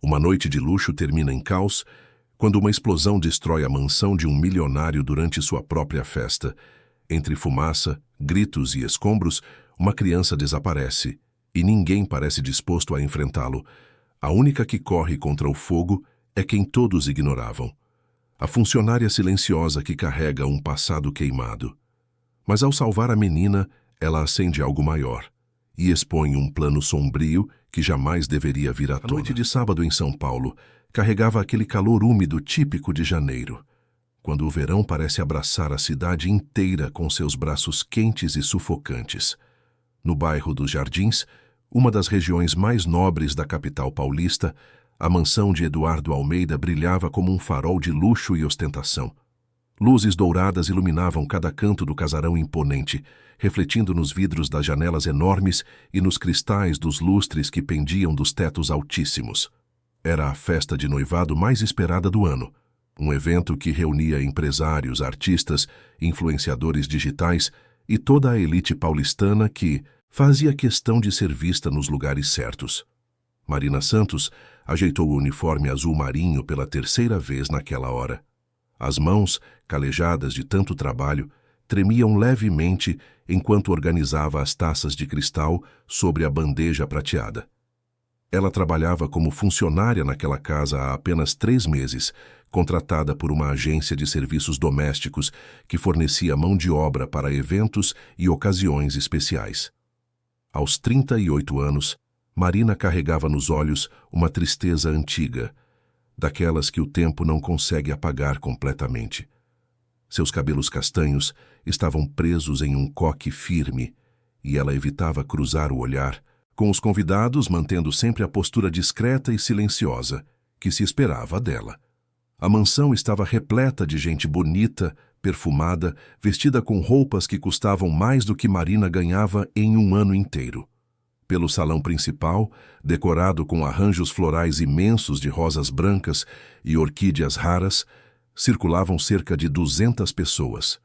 Uma noite de luxo termina em caos quando uma explosão destrói a mansão de um milionário durante sua própria festa. Entre fumaça, gritos e escombros, uma criança desaparece e ninguém parece disposto a enfrentá-lo. A única que corre contra o fogo é quem todos ignoravam. A funcionária silenciosa que carrega um passado queimado. Mas ao salvar a menina, ela acende algo maior e expõe um plano sombrio que jamais deveria vir à tona. A noite de sábado em São Paulo carregava aquele calor úmido típico de janeiro, quando o verão parece abraçar a cidade inteira com seus braços quentes e sufocantes. No bairro dos Jardins, uma das regiões mais nobres da capital paulista, a mansão de Eduardo Almeida brilhava como um farol de luxo e ostentação. Luzes douradas iluminavam cada canto do casarão imponente, refletindo nos vidros das janelas enormes e nos cristais dos lustres que pendiam dos tetos altíssimos. Era a festa de noivado mais esperada do ano, um evento que reunia empresários, artistas, influenciadores digitais e toda a elite paulistana que fazia questão de ser vista nos lugares certos. Marina Santos ajeitou o uniforme azul marinho pela terceira vez naquela hora. As mãos, calejadas de tanto trabalho, tremiam levemente enquanto organizava as taças de cristal sobre a bandeja prateada. Ela trabalhava como funcionária naquela casa há apenas 3 meses, contratada por uma agência de serviços domésticos que fornecia mão de obra para eventos e ocasiões especiais. Aos 38 anos, Marina carregava nos olhos uma tristeza antiga, daquelas que o tempo não consegue apagar completamente. Seus cabelos castanhos estavam presos em um coque firme e ela evitava cruzar o olhar, com os convidados mantendo sempre a postura discreta e silenciosa que se esperava dela. A mansão estava repleta de gente bonita, perfumada, vestida com roupas que custavam mais do que Marina ganhava em um ano inteiro. Pelo salão principal, decorado com arranjos florais imensos de rosas brancas e orquídeas raras, circulavam cerca de 200 pessoas.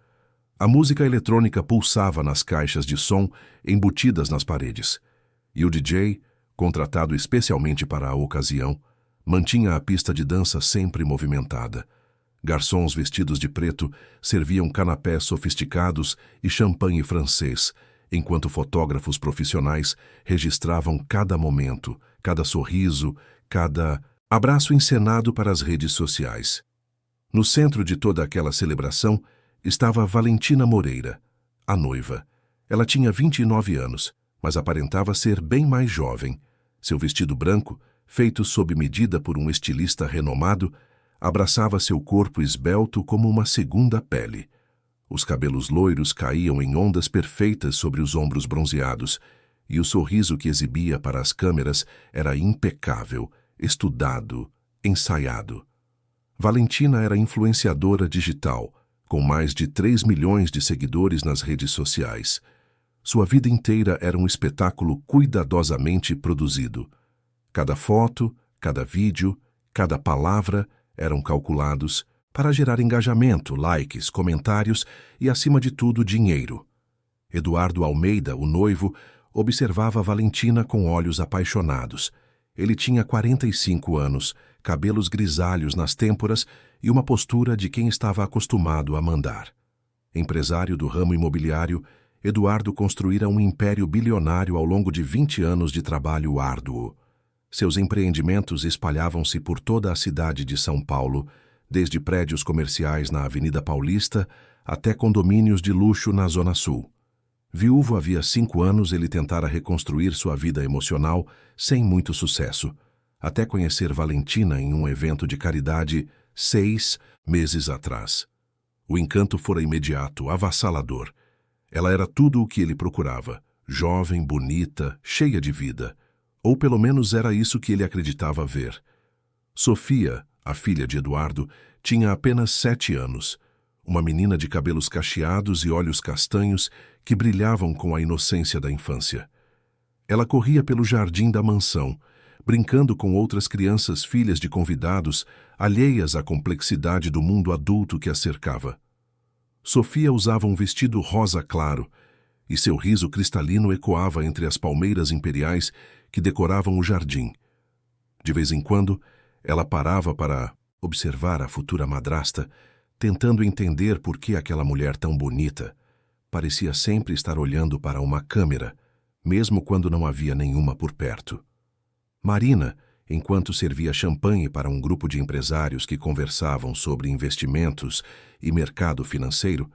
A música eletrônica pulsava nas caixas de som embutidas nas paredes, e o DJ, contratado especialmente para a ocasião, mantinha a pista de dança sempre movimentada. Garçons vestidos de preto serviam canapés sofisticados e champanhe francês, enquanto fotógrafos profissionais registravam cada momento, cada sorriso, cada abraço encenado para as redes sociais. No centro de toda aquela celebração estava Valentina Moreira, a noiva. Ela tinha 29 anos, mas aparentava ser bem mais jovem. Seu vestido branco, feito sob medida por um estilista renomado, abraçava seu corpo esbelto como uma segunda pele. Os cabelos loiros caíam em ondas perfeitas sobre os ombros bronzeados, e o sorriso que exibia para as câmeras era impecável, estudado, ensaiado. Valentina era influenciadora digital, com mais de 3 milhões de seguidores nas redes sociais. Sua vida inteira era um espetáculo cuidadosamente produzido. Cada foto, cada vídeo, cada palavra eram calculados para gerar engajamento, likes, comentários e, acima de tudo, dinheiro. Eduardo Almeida, o noivo, observava Valentina com olhos apaixonados. Ele tinha 45 anos, cabelos grisalhos nas têmporas e uma postura de quem estava acostumado a mandar. Empresário do ramo imobiliário, Eduardo construíra um império bilionário ao longo de 20 anos de trabalho árduo. Seus empreendimentos espalhavam-se por toda a cidade de São Paulo, desde prédios comerciais na Avenida Paulista até condomínios de luxo na Zona Sul. Viúvo havia 5 anos, ele tentara reconstruir sua vida emocional sem muito sucesso, até conhecer Valentina em um evento de caridade 6 meses atrás. O encanto fora imediato, avassalador. Ela era tudo o que ele procurava, jovem, bonita, cheia de vida. Ou pelo menos era isso que ele acreditava ver. Sofia, a filha de Eduardo, tinha apenas 7 anos, uma menina de cabelos cacheados e olhos castanhos que brilhavam com a inocência da infância. Ela corria pelo jardim da mansão, brincando com outras crianças filhas de convidados, alheias à complexidade do mundo adulto que a cercava. Sofia usava um vestido rosa claro, e seu riso cristalino ecoava entre as palmeiras imperiais que decoravam o jardim. De vez em quando, ela parava para observar a futura madrasta, tentando entender por que aquela mulher tão bonita parecia sempre estar olhando para uma câmera, mesmo quando não havia nenhuma por perto. Marina, enquanto servia champanhe para um grupo de empresários que conversavam sobre investimentos e mercado financeiro,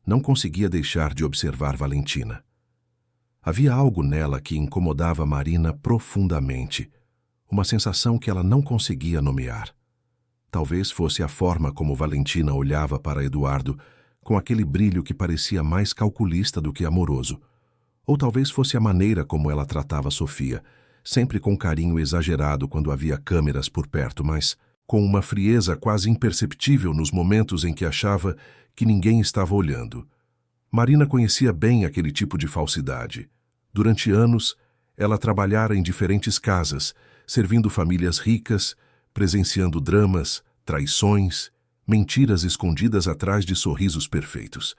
não conseguia deixar de observar Valentina. Havia algo nela que incomodava Marina profundamente, uma sensação que ela não conseguia nomear. Talvez fosse a forma como Valentina olhava para Eduardo, com aquele brilho que parecia mais calculista do que amoroso. Ou talvez fosse a maneira como ela tratava Sofia, sempre com carinho exagerado quando havia câmeras por perto, mas com uma frieza quase imperceptível nos momentos em que achava que ninguém estava olhando. Marina conhecia bem aquele tipo de falsidade. Durante anos, ela trabalhara em diferentes casas, servindo famílias ricas, presenciando dramas, traições, mentiras escondidas atrás de sorrisos perfeitos.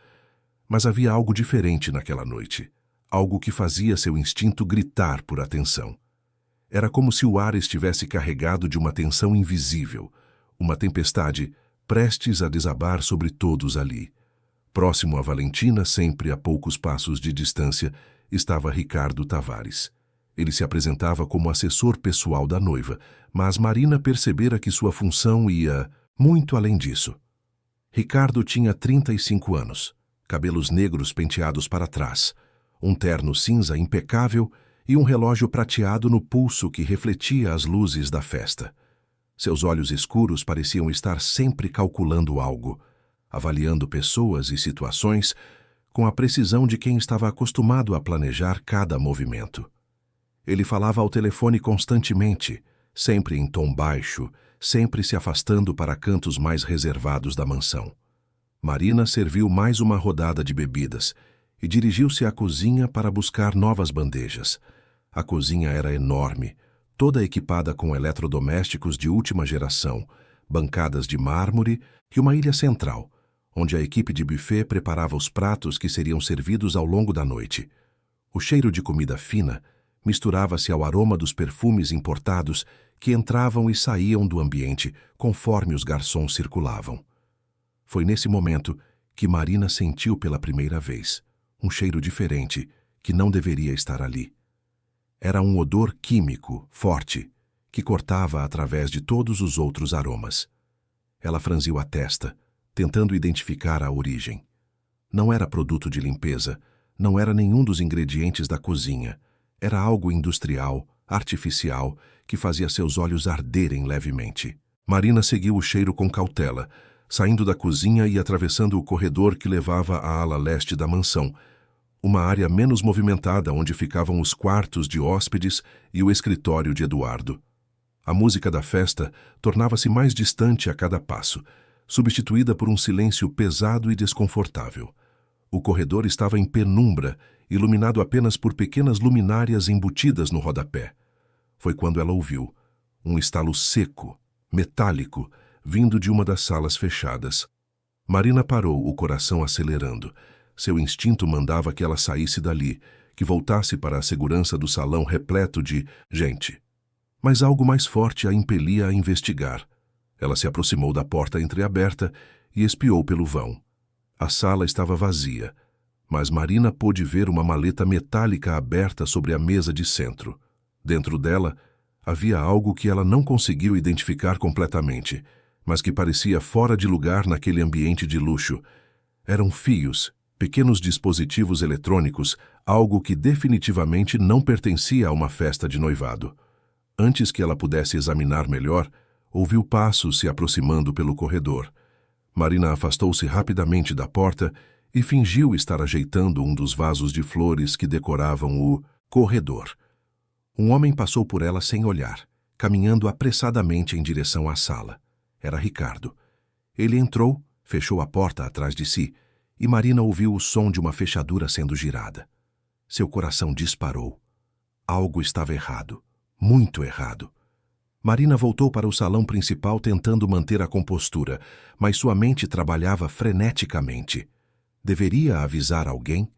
Mas havia algo diferente naquela noite, algo que fazia seu instinto gritar por atenção. Era como se o ar estivesse carregado de uma tensão invisível, uma tempestade prestes a desabar sobre todos ali. Próximo a Valentina, sempre a poucos passos de distância, estava Ricardo Tavares. Ele se apresentava como assessor pessoal da noiva, mas Marina percebera que sua função ia muito além disso. Ricardo tinha 35 anos, cabelos negros penteados para trás, um terno cinza impecável e um relógio prateado no pulso que refletia as luzes da festa. Seus olhos escuros pareciam estar sempre calculando algo, avaliando pessoas e situações com a precisão de quem estava acostumado a planejar cada movimento. Ele falava ao telefone constantemente, sempre em tom baixo, sempre se afastando para cantos mais reservados da mansão. Marina serviu mais uma rodada de bebidas e dirigiu-se à cozinha para buscar novas bandejas. A cozinha era enorme, toda equipada com eletrodomésticos de última geração, bancadas de mármore e uma ilha central, onde a equipe de buffet preparava os pratos que seriam servidos ao longo da noite. O cheiro de comida fina misturava-se ao aroma dos perfumes importados que entravam e saíam do ambiente conforme os garçons circulavam. Foi nesse momento que Marina sentiu pela primeira vez um cheiro diferente que não deveria estar ali. Era um odor químico, forte, que cortava através de todos os outros aromas. Ela franziu a testa, tentando identificar a origem. Não era produto de limpeza, não era nenhum dos ingredientes da cozinha. Era algo industrial, artificial, que fazia seus olhos arderem levemente. Marina seguiu o cheiro com cautela, saindo da cozinha e atravessando o corredor que levava à ala leste da mansão, uma área menos movimentada onde ficavam os quartos de hóspedes e o escritório de Eduardo. A música da festa tornava-se mais distante a cada passo, substituída por um silêncio pesado e desconfortável. O corredor estava em penumbra, iluminado apenas por pequenas luminárias embutidas no rodapé. Foi quando ela ouviu um estalo seco, metálico, vindo de uma das salas fechadas. Marina parou, o coração acelerando. Seu instinto mandava que ela saísse dali, que voltasse para a segurança do salão repleto de gente. Mas algo mais forte a impelia a investigar. Ela se aproximou da porta entreaberta e espiou pelo vão. A sala estava vazia, mas Marina pôde ver uma maleta metálica aberta sobre a mesa de centro. Dentro dela, havia algo que ela não conseguiu identificar completamente, mas que parecia fora de lugar naquele ambiente de luxo. Eram fios, pequenos dispositivos eletrônicos, algo que definitivamente não pertencia a uma festa de noivado. Antes que ela pudesse examinar melhor, ouviu passos se aproximando pelo corredor. Marina afastou-se rapidamente da porta e fingiu estar ajeitando um dos vasos de flores que decoravam o corredor. Um homem passou por ela sem olhar, caminhando apressadamente em direção à sala. Era Ricardo. Ele entrou, fechou a porta atrás de si, e Marina ouviu o som de uma fechadura sendo girada. Seu coração disparou. Algo estava errado, muito errado. Marina voltou para o salão principal tentando manter a compostura, mas sua mente trabalhava freneticamente. Deveria avisar alguém?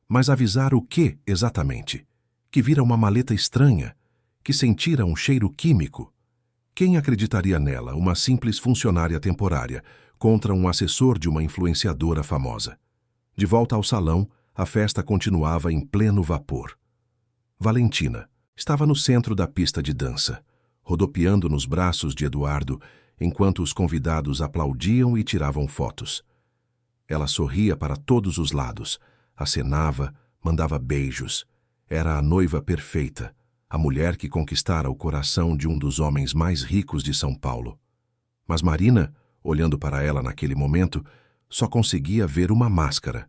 Mas avisar o quê, exatamente? Que vira uma maleta estranha? Que sentira um cheiro químico? Quem acreditaria nela, uma simples funcionária temporária, contra um assessor de uma influenciadora famosa? De volta ao salão, a festa continuava em pleno vapor. Valentina estava no centro da pista de dança, rodopiando nos braços de Eduardo, enquanto os convidados aplaudiam e tiravam fotos. Ela sorria para todos os lados, acenava, mandava beijos. Era a noiva perfeita, a mulher que conquistara o coração de um dos homens mais ricos de São Paulo. Mas Marina, olhando para ela naquele momento, só conseguia ver uma máscara.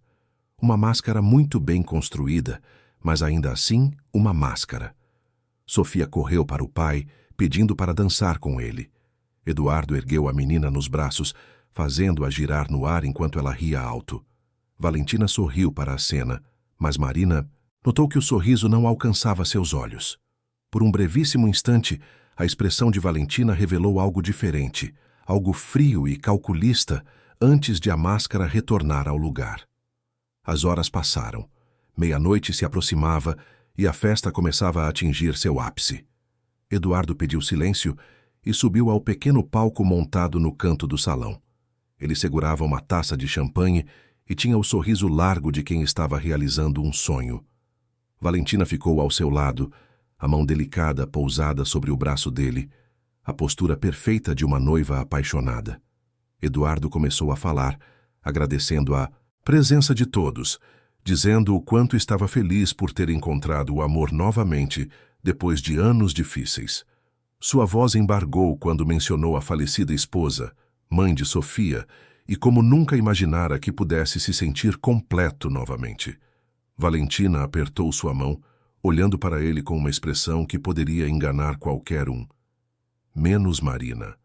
Uma máscara muito bem construída, mas ainda assim uma máscara. Sofia correu para o pai, pedindo para dançar com ele. Eduardo ergueu a menina nos braços, fazendo-a girar no ar enquanto ela ria alto. Valentina sorriu para a cena, mas Marina notou que o sorriso não alcançava seus olhos. Por um brevíssimo instante, a expressão de Valentina revelou algo diferente, algo frio e calculista, antes de a máscara retornar ao lugar. As horas passaram. Meia-noite se aproximava e a festa começava a atingir seu ápice. Eduardo pediu silêncio e subiu ao pequeno palco montado no canto do salão. Ele segurava uma taça de champanhe e tinha o sorriso largo de quem estava realizando um sonho. Valentina ficou ao seu lado, a mão delicada pousada sobre o braço dele, a postura perfeita de uma noiva apaixonada. Eduardo começou a falar, agradecendo a presença de todos, dizendo o quanto estava feliz por ter encontrado o amor novamente depois de anos difíceis. Sua voz embargou quando mencionou a falecida esposa, mãe de Sofia, e como nunca imaginara que pudesse se sentir completo novamente. Valentina apertou sua mão, olhando para ele com uma expressão que poderia enganar qualquer um. Menos Marina.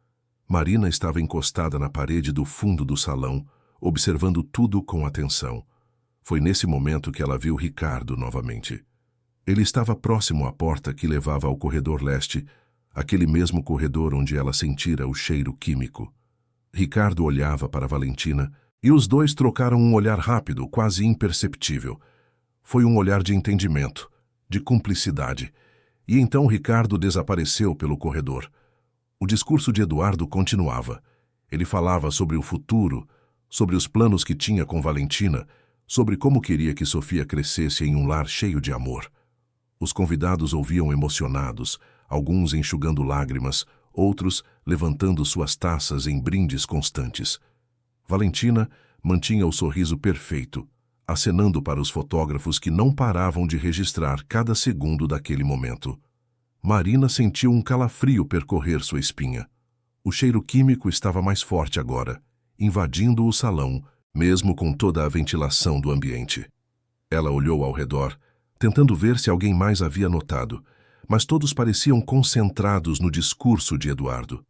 Marina estava encostada na parede do fundo do salão, observando tudo com atenção. Foi nesse momento que ela viu Ricardo novamente. Ele estava próximo à porta que levava ao corredor leste, aquele mesmo corredor onde ela sentira o cheiro químico. Ricardo olhava para Valentina e os dois trocaram um olhar rápido, quase imperceptível. Foi um olhar de entendimento, de cumplicidade. E então Ricardo desapareceu pelo corredor. O discurso de Eduardo continuava. Ele falava sobre o futuro, sobre os planos que tinha com Valentina, sobre como queria que Sofia crescesse em um lar cheio de amor. Os convidados ouviam emocionados, alguns enxugando lágrimas, outros levantando suas taças em brindes constantes. Valentina mantinha o sorriso perfeito, acenando para os fotógrafos que não paravam de registrar cada segundo daquele momento. Marina sentiu um calafrio percorrer sua espinha. O cheiro químico estava mais forte agora, invadindo o salão, mesmo com toda a ventilação do ambiente. Ela olhou ao redor, tentando ver se alguém mais havia notado, mas todos pareciam concentrados no discurso de Eduardo.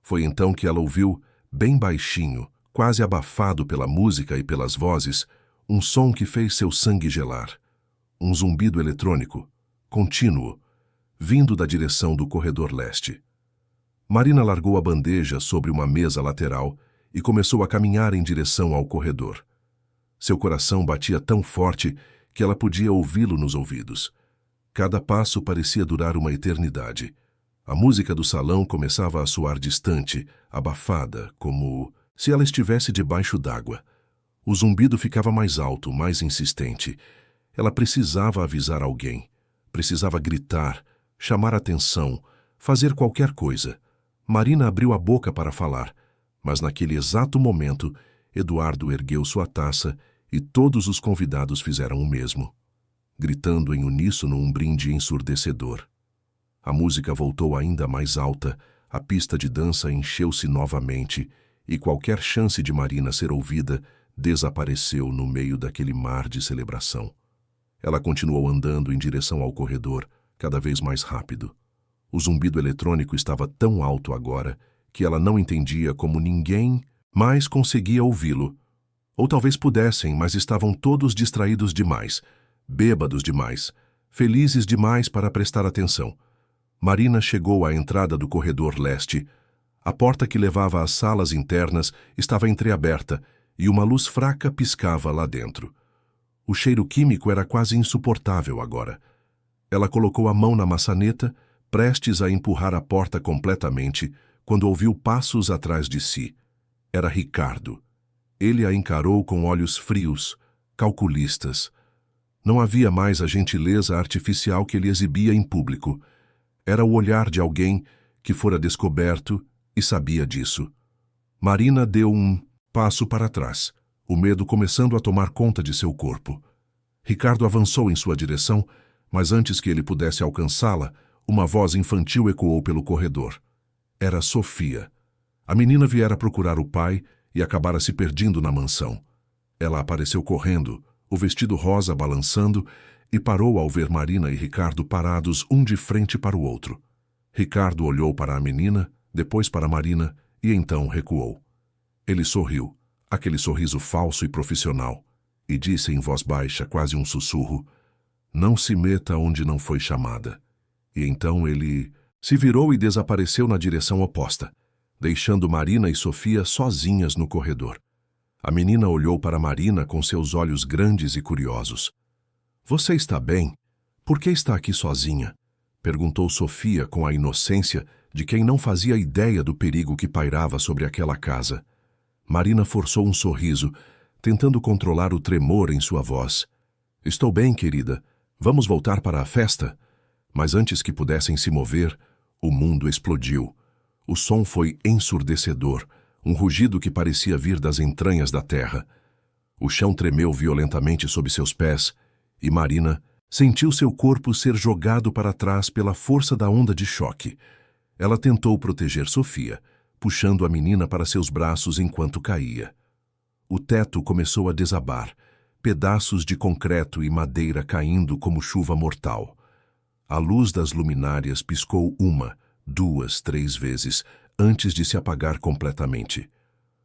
Foi então que ela ouviu, bem baixinho, quase abafado pela música e pelas vozes, um som que fez seu sangue gelar. Um zumbido eletrônico, contínuo, vindo da direção do corredor leste. Marina largou a bandeja sobre uma mesa lateral e começou a caminhar em direção ao corredor. Seu coração batia tão forte que ela podia ouvi-lo nos ouvidos. Cada passo parecia durar uma eternidade. A música do salão começava a soar distante, abafada, como se ela estivesse debaixo d'água. O zumbido ficava mais alto, mais insistente. Ela precisava avisar alguém. Precisava gritar, chamar atenção, fazer qualquer coisa. Marina abriu a boca para falar, mas naquele exato momento, Eduardo ergueu sua taça e todos os convidados fizeram o mesmo, gritando em uníssono um brinde ensurdecedor. A música voltou ainda mais alta, a pista de dança encheu-se novamente e qualquer chance de Marina ser ouvida desapareceu no meio daquele mar de celebração. Ela continuou andando em direção ao corredor, cada vez mais rápido. O zumbido eletrônico estava tão alto agora que ela não entendia como ninguém mais conseguia ouvi-lo. Ou talvez pudessem, mas estavam todos distraídos demais, bêbados demais, felizes demais para prestar atenção. Marina chegou à entrada do corredor leste. A porta que levava às salas internas estava entreaberta e uma luz fraca piscava lá dentro. O cheiro químico era quase insuportável agora. Ela colocou a mão na maçaneta, prestes a empurrar a porta completamente, quando ouviu passos atrás de si. Era Ricardo. Ele a encarou com olhos frios, calculistas. Não havia mais a gentileza artificial que ele exibia em público. Era o olhar de alguém que fora descoberto e sabia disso. Marina deu um passo para trás, o medo começando a tomar conta de seu corpo. Ricardo avançou em sua direção, mas antes que ele pudesse alcançá-la, uma voz infantil ecoou pelo corredor. Era Sofia. A menina viera procurar o pai e acabara se perdendo na mansão. Ela apareceu correndo, o vestido rosa balançando, e parou ao ver Marina e Ricardo parados um de frente para o outro. Ricardo olhou para a menina, depois para Marina, e então recuou. Ele sorriu, aquele sorriso falso e profissional, e disse em voz baixa, quase um sussurro: "Não se meta onde não foi chamada." E então ele se virou e desapareceu na direção oposta, deixando Marina e Sofia sozinhas no corredor. A menina olhou para Marina com seus olhos grandes e curiosos. "Você está bem? Por que está aqui sozinha?" perguntou Sofia com a inocência de quem não fazia ideia do perigo que pairava sobre aquela casa. Marina forçou um sorriso, tentando controlar o tremor em sua voz. "Estou bem, querida. Vamos voltar para a festa?" Mas antes que pudessem se mover, o mundo explodiu. O som foi ensurdecedor, um rugido que parecia vir das entranhas da terra. O chão tremeu violentamente sob seus pés, e Marina sentiu seu corpo ser jogado para trás pela força da onda de choque. Ela tentou proteger Sofia, puxando a menina para seus braços enquanto caía. O teto começou a desabar, pedaços de concreto e madeira caindo como chuva mortal. A luz das luminárias piscou 1, 2, 3 vezes, antes de se apagar completamente.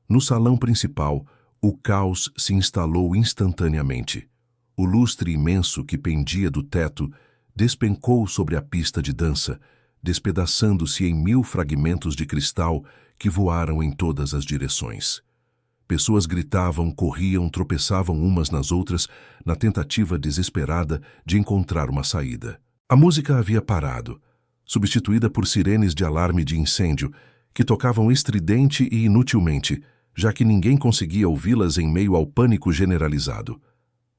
No salão principal, o caos se instalou instantaneamente. O lustre imenso que pendia do teto despencou sobre a pista de dança, despedaçando-se em 1000 fragmentos de cristal que voaram em todas as direções. Pessoas gritavam, corriam, tropeçavam umas nas outras, na tentativa desesperada de encontrar uma saída. A música havia parado, substituída por sirenes de alarme de incêndio, que tocavam estridente e inutilmente, já que ninguém conseguia ouvi-las em meio ao pânico generalizado.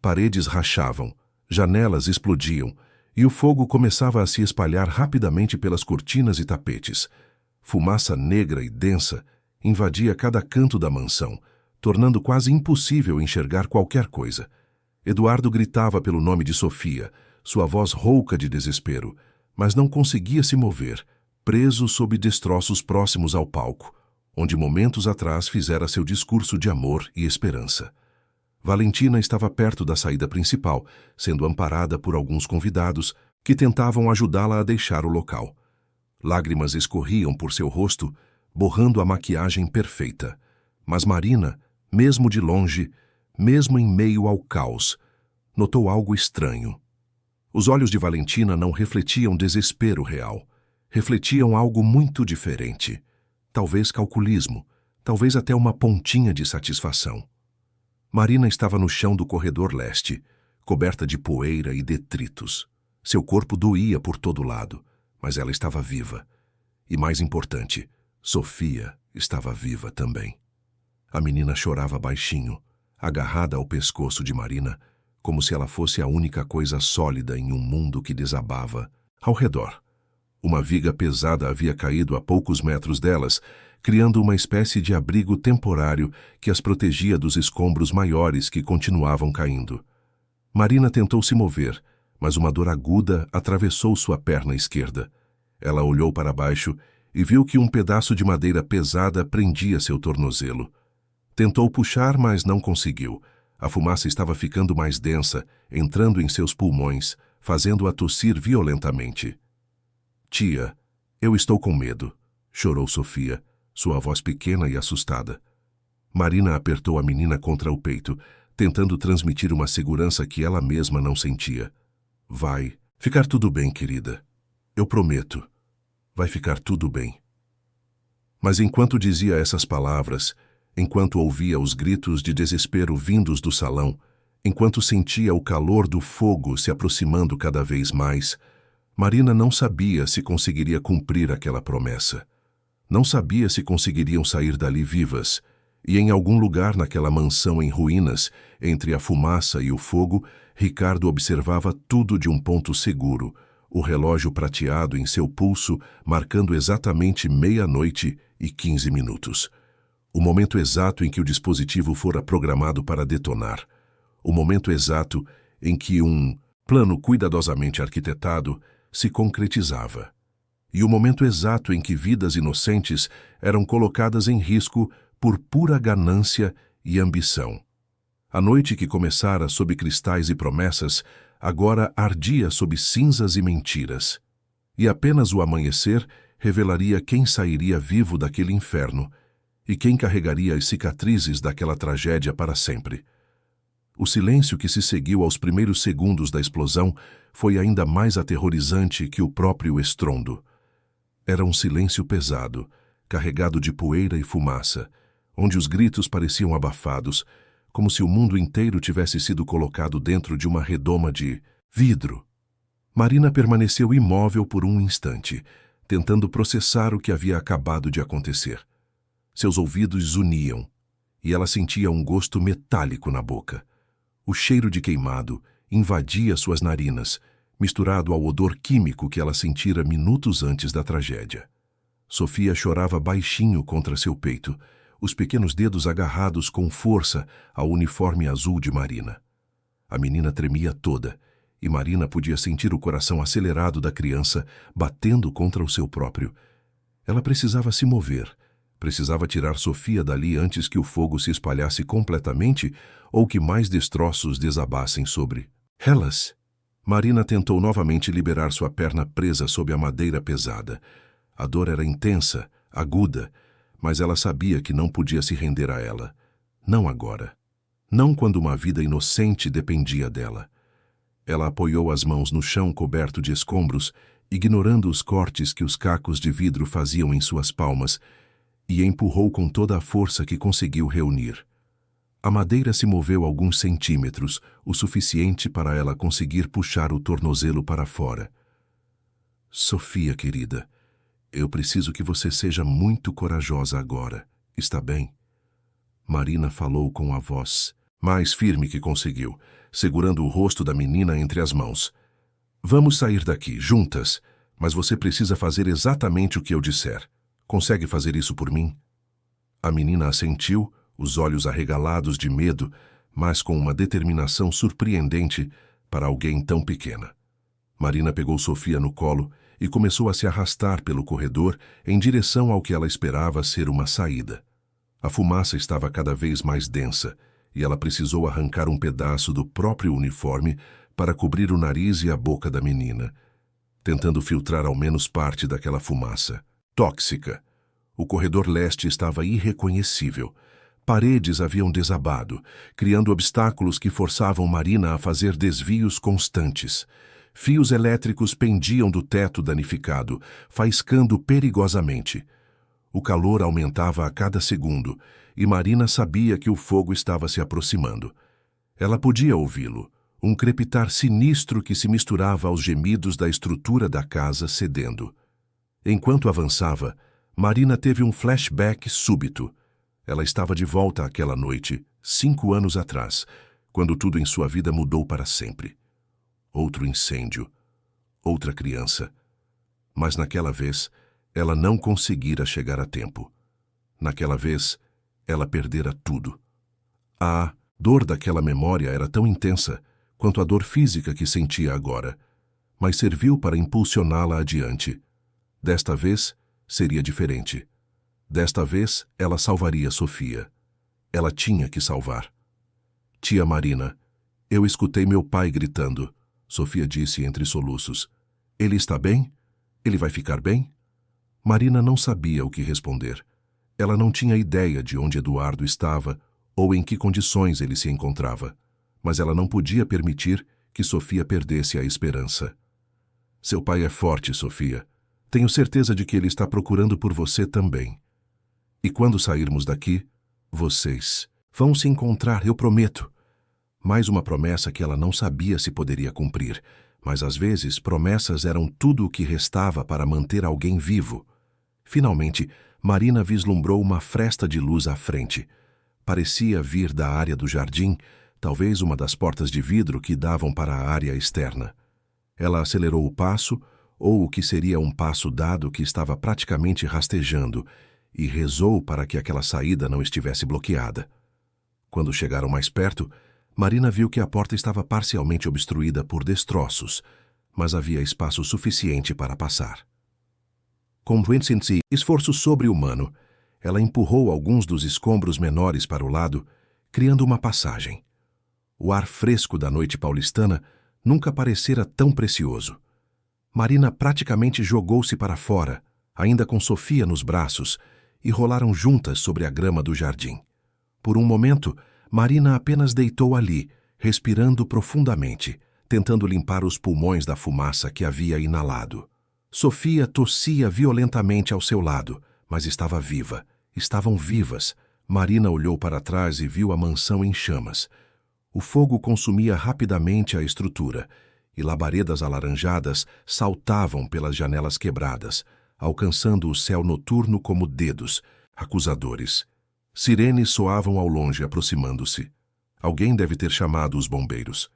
Paredes rachavam, janelas explodiam, e o fogo começava a se espalhar rapidamente pelas cortinas e tapetes. Fumaça negra e densa invadia cada canto da mansão, tornando quase impossível enxergar qualquer coisa. Eduardo gritava pelo nome de Sofia, sua voz rouca de desespero, mas não conseguia se mover, preso sob destroços próximos ao palco, onde momentos atrás fizera seu discurso de amor e esperança. Valentina estava perto da saída principal, sendo amparada por alguns convidados que tentavam ajudá-la a deixar o local. Lágrimas escorriam por seu rosto, borrando a maquiagem perfeita. Mas Marina, mesmo de longe, mesmo em meio ao caos, notou algo estranho. Os olhos de Valentina não refletiam desespero real. Refletiam algo muito diferente. Talvez calculismo, talvez até uma pontinha de satisfação. Marina estava no chão do corredor leste, coberta de poeira e detritos. Seu corpo doía por todo lado, mas ela estava viva. E mais importante, Sofia estava viva também. A menina chorava baixinho, agarrada ao pescoço de Marina, como se ela fosse a única coisa sólida em um mundo que desabava ao redor. Uma viga pesada havia caído a poucos metros delas, criando uma espécie de abrigo temporário que as protegia dos escombros maiores que continuavam caindo. Marina tentou se mover, mas uma dor aguda atravessou sua perna esquerda. Ela olhou para baixo e viu que um pedaço de madeira pesada prendia seu tornozelo. Tentou puxar, mas não conseguiu. A fumaça estava ficando mais densa, entrando em seus pulmões, fazendo-a tossir violentamente. "Tia, eu estou com medo", chorou Sofia, sua voz pequena e assustada. Marina apertou a menina contra o peito, tentando transmitir uma segurança que ela mesma não sentia. "Vai ficar tudo bem, querida. Eu prometo. Vai ficar tudo bem." Mas enquanto dizia essas palavras, enquanto ouvia os gritos de desespero vindos do salão, enquanto sentia o calor do fogo se aproximando cada vez mais, Marina não sabia se conseguiria cumprir aquela promessa. Não sabia se conseguiriam sair dali vivas, e em algum lugar naquela mansão em ruínas, entre a fumaça e o fogo, Ricardo observava tudo de um ponto seguro, o relógio prateado em seu pulso, marcando exatamente 00:15. O momento exato em que o dispositivo fora programado para detonar. O momento exato em que um plano cuidadosamente arquitetado se concretizava. E o momento exato em que vidas inocentes eram colocadas em risco por pura ganância e ambição. A noite que começara sob cristais e promessas, agora ardia sob cinzas e mentiras. E apenas o amanhecer revelaria quem sairia vivo daquele inferno e quem carregaria as cicatrizes daquela tragédia para sempre. O silêncio que se seguiu aos primeiros segundos da explosão foi ainda mais aterrorizante que o próprio estrondo. Era um silêncio pesado, carregado de poeira e fumaça, onde os gritos pareciam abafados, como se o mundo inteiro tivesse sido colocado dentro de uma redoma de vidro. Marina permaneceu imóvel por um instante, tentando processar o que havia acabado de acontecer. Seus ouvidos zuniam, e ela sentia um gosto metálico na boca. O cheiro de queimado invadia suas narinas, misturado ao odor químico que ela sentira minutos antes da tragédia. Sofia chorava baixinho contra seu peito, os pequenos dedos agarrados com força ao uniforme azul de Marina. A menina tremia toda, e Marina podia sentir o coração acelerado da criança batendo contra o seu próprio. Ela precisava se mover, precisava tirar Sofia dali antes que o fogo se espalhasse completamente ou que mais destroços desabassem sobre elas. Marina tentou novamente liberar sua perna presa sob a madeira pesada. A dor era intensa, aguda, mas ela sabia que não podia se render a ela. Não agora. Não quando uma vida inocente dependia dela. Ela apoiou as mãos no chão coberto de escombros, ignorando os cortes que os cacos de vidro faziam em suas palmas, e empurrou com toda a força que conseguiu reunir. A madeira se moveu alguns centímetros, o suficiente para ela conseguir puxar o tornozelo para fora. Sofia, querida, eu preciso que você seja muito corajosa agora, está bem? Marina falou com a voz mais firme que conseguiu, segurando o rosto da menina entre as mãos. Vamos sair daqui, juntas, mas você precisa fazer exatamente o que eu disser. Consegue fazer isso por mim? A menina assentiu, os olhos arregalados de medo, mas com uma determinação surpreendente para alguém tão pequena. Marina pegou Sofia no colo e começou a se arrastar pelo corredor em direção ao que ela esperava ser uma saída. A fumaça estava cada vez mais densa e ela precisou arrancar um pedaço do próprio uniforme para cobrir o nariz e a boca da menina, tentando filtrar ao menos parte daquela fumaça. Tóxica. O corredor leste estava irreconhecível. Paredes haviam desabado, criando obstáculos que forçavam Marina a fazer desvios constantes. Fios elétricos pendiam do teto danificado, faiscando perigosamente. O calor aumentava a cada segundo, e Marina sabia que o fogo estava se aproximando. Ela podia ouvi-lo, um crepitar sinistro que se misturava aos gemidos da estrutura da casa cedendo. Enquanto avançava, Marina teve um flashback súbito. Ela estava de volta àquela noite, 5 anos atrás, quando tudo em sua vida mudou para sempre. Outro incêndio, outra criança. Mas naquela vez, ela não conseguira chegar a tempo. Naquela vez, ela perdera tudo. A dor daquela memória era tão intensa quanto a dor física que sentia agora, mas serviu para impulsioná-la adiante. Desta vez, seria diferente. Desta vez, ela salvaria Sofia. Ela tinha que salvar. Tia Marina, eu escutei meu pai gritando, Sofia disse entre soluços. Ele está bem? Ele vai ficar bem? Marina não sabia o que responder. Ela não tinha ideia de onde Eduardo estava ou em que condições ele se encontrava, mas ela não podia permitir que Sofia perdesse a esperança. Seu pai é forte, Sofia. Tenho certeza de que ele está procurando por você também. E quando sairmos daqui, vocês vão se encontrar, eu prometo. Mais uma promessa que ela não sabia se poderia cumprir, Mas às vezes promessas eram tudo o que restava para manter alguém vivo. Finalmente, Marina vislumbrou uma fresta de luz à frente. Parecia vir da área do jardim, talvez uma das portas de vidro que davam para a área externa. Ela acelerou o passo, ou o que seria um passo dado que estava praticamente rastejando, e rezou para que aquela saída não estivesse bloqueada. Quando chegaram mais perto, Marina viu que a porta estava parcialmente obstruída por destroços, mas havia espaço suficiente para passar. Com esforço sobre-humano, ela empurrou alguns dos escombros menores para o lado, criando uma passagem. O ar fresco da noite paulistana nunca parecera tão precioso. Marina praticamente jogou-se para fora, ainda com Sofia nos braços, e rolaram juntas sobre a grama do jardim. Por um momento, Marina apenas deitou ali, respirando profundamente, tentando limpar os pulmões da fumaça que havia inalado. Sofia tossia violentamente ao seu lado, mas estava viva. Estavam vivas. Marina olhou para trás e viu a mansão em chamas. O fogo consumia rapidamente a estrutura, e labaredas alaranjadas saltavam pelas janelas quebradas, alcançando o céu noturno como dedos, acusadores. Sirenes soavam ao longe, aproximando-se. Alguém deve ter chamado os bombeiros.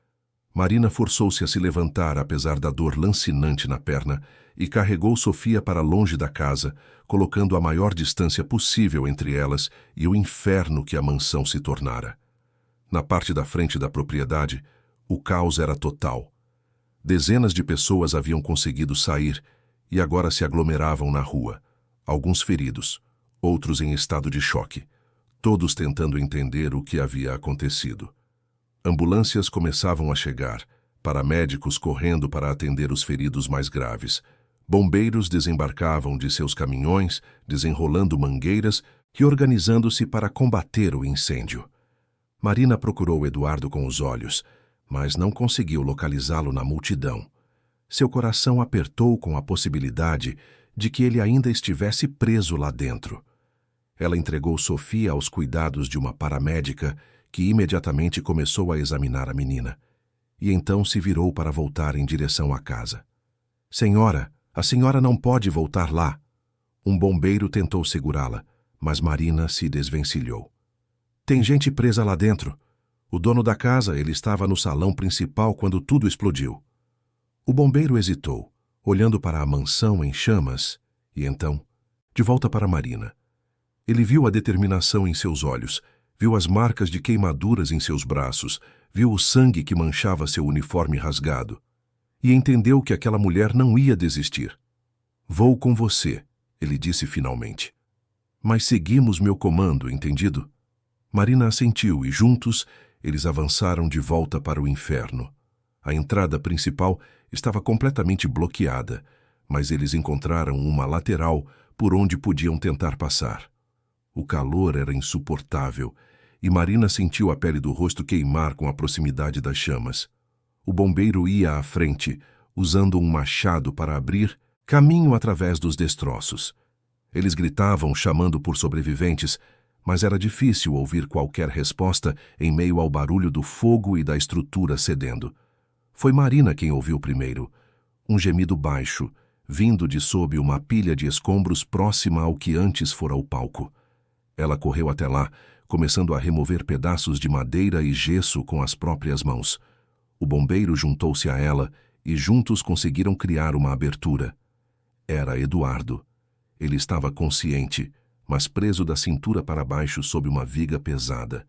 Marina forçou-se a se levantar, apesar da dor lancinante na perna, e carregou Sofia para longe da casa, colocando a maior distância possível entre elas e o inferno que a mansão se tornara. Na parte da frente da propriedade, o caos era total. Dezenas de pessoas haviam conseguido sair e agora se aglomeravam na rua, alguns feridos, outros em estado de choque, todos tentando entender o que havia acontecido. Ambulâncias começavam a chegar, paramédicos correndo para atender os feridos mais graves. Bombeiros desembarcavam de seus caminhões, desenrolando mangueiras e organizando-se para combater o incêndio. Marina procurou Eduardo com os olhos, mas não conseguiu localizá-lo na multidão. Seu coração apertou com a possibilidade de que ele ainda estivesse preso lá dentro. Ela entregou Sofia aos cuidados de uma paramédica que imediatamente começou a examinar a menina, e então se virou para voltar em direção à casa. "Senhora, a senhora não pode voltar lá." Um bombeiro tentou segurá-la, mas Marina se desvencilhou. "Tem gente presa lá dentro. O dono da casa, ele estava no salão principal quando tudo explodiu." O bombeiro hesitou, olhando para a mansão em chamas, e então, de volta para Marina. Ele viu a determinação em seus olhos, viu as marcas de queimaduras em seus braços, viu o sangue que manchava seu uniforme rasgado, e entendeu que aquela mulher não ia desistir. "Vou com você", ele disse finalmente. "Mas seguimos meu comando, entendido?" Marina assentiu e, juntos, eles avançaram de volta para o inferno. A entrada principal estava completamente bloqueada, mas eles encontraram uma lateral por onde podiam tentar passar. O calor era insuportável, e Marina sentiu a pele do rosto queimar com a proximidade das chamas. O bombeiro ia à frente, usando um machado para abrir caminho através dos destroços. Eles gritavam, chamando por sobreviventes, mas era difícil ouvir qualquer resposta em meio ao barulho do fogo e da estrutura cedendo. Foi Marina quem ouviu primeiro. Um gemido baixo, vindo de sob uma pilha de escombros próxima ao que antes fora o palco. Ela correu até lá, começando a remover pedaços de madeira e gesso com as próprias mãos. O bombeiro juntou-se a ela e juntos conseguiram criar uma abertura. Era Eduardo. Ele estava consciente, mas preso da cintura para baixo sob uma viga pesada.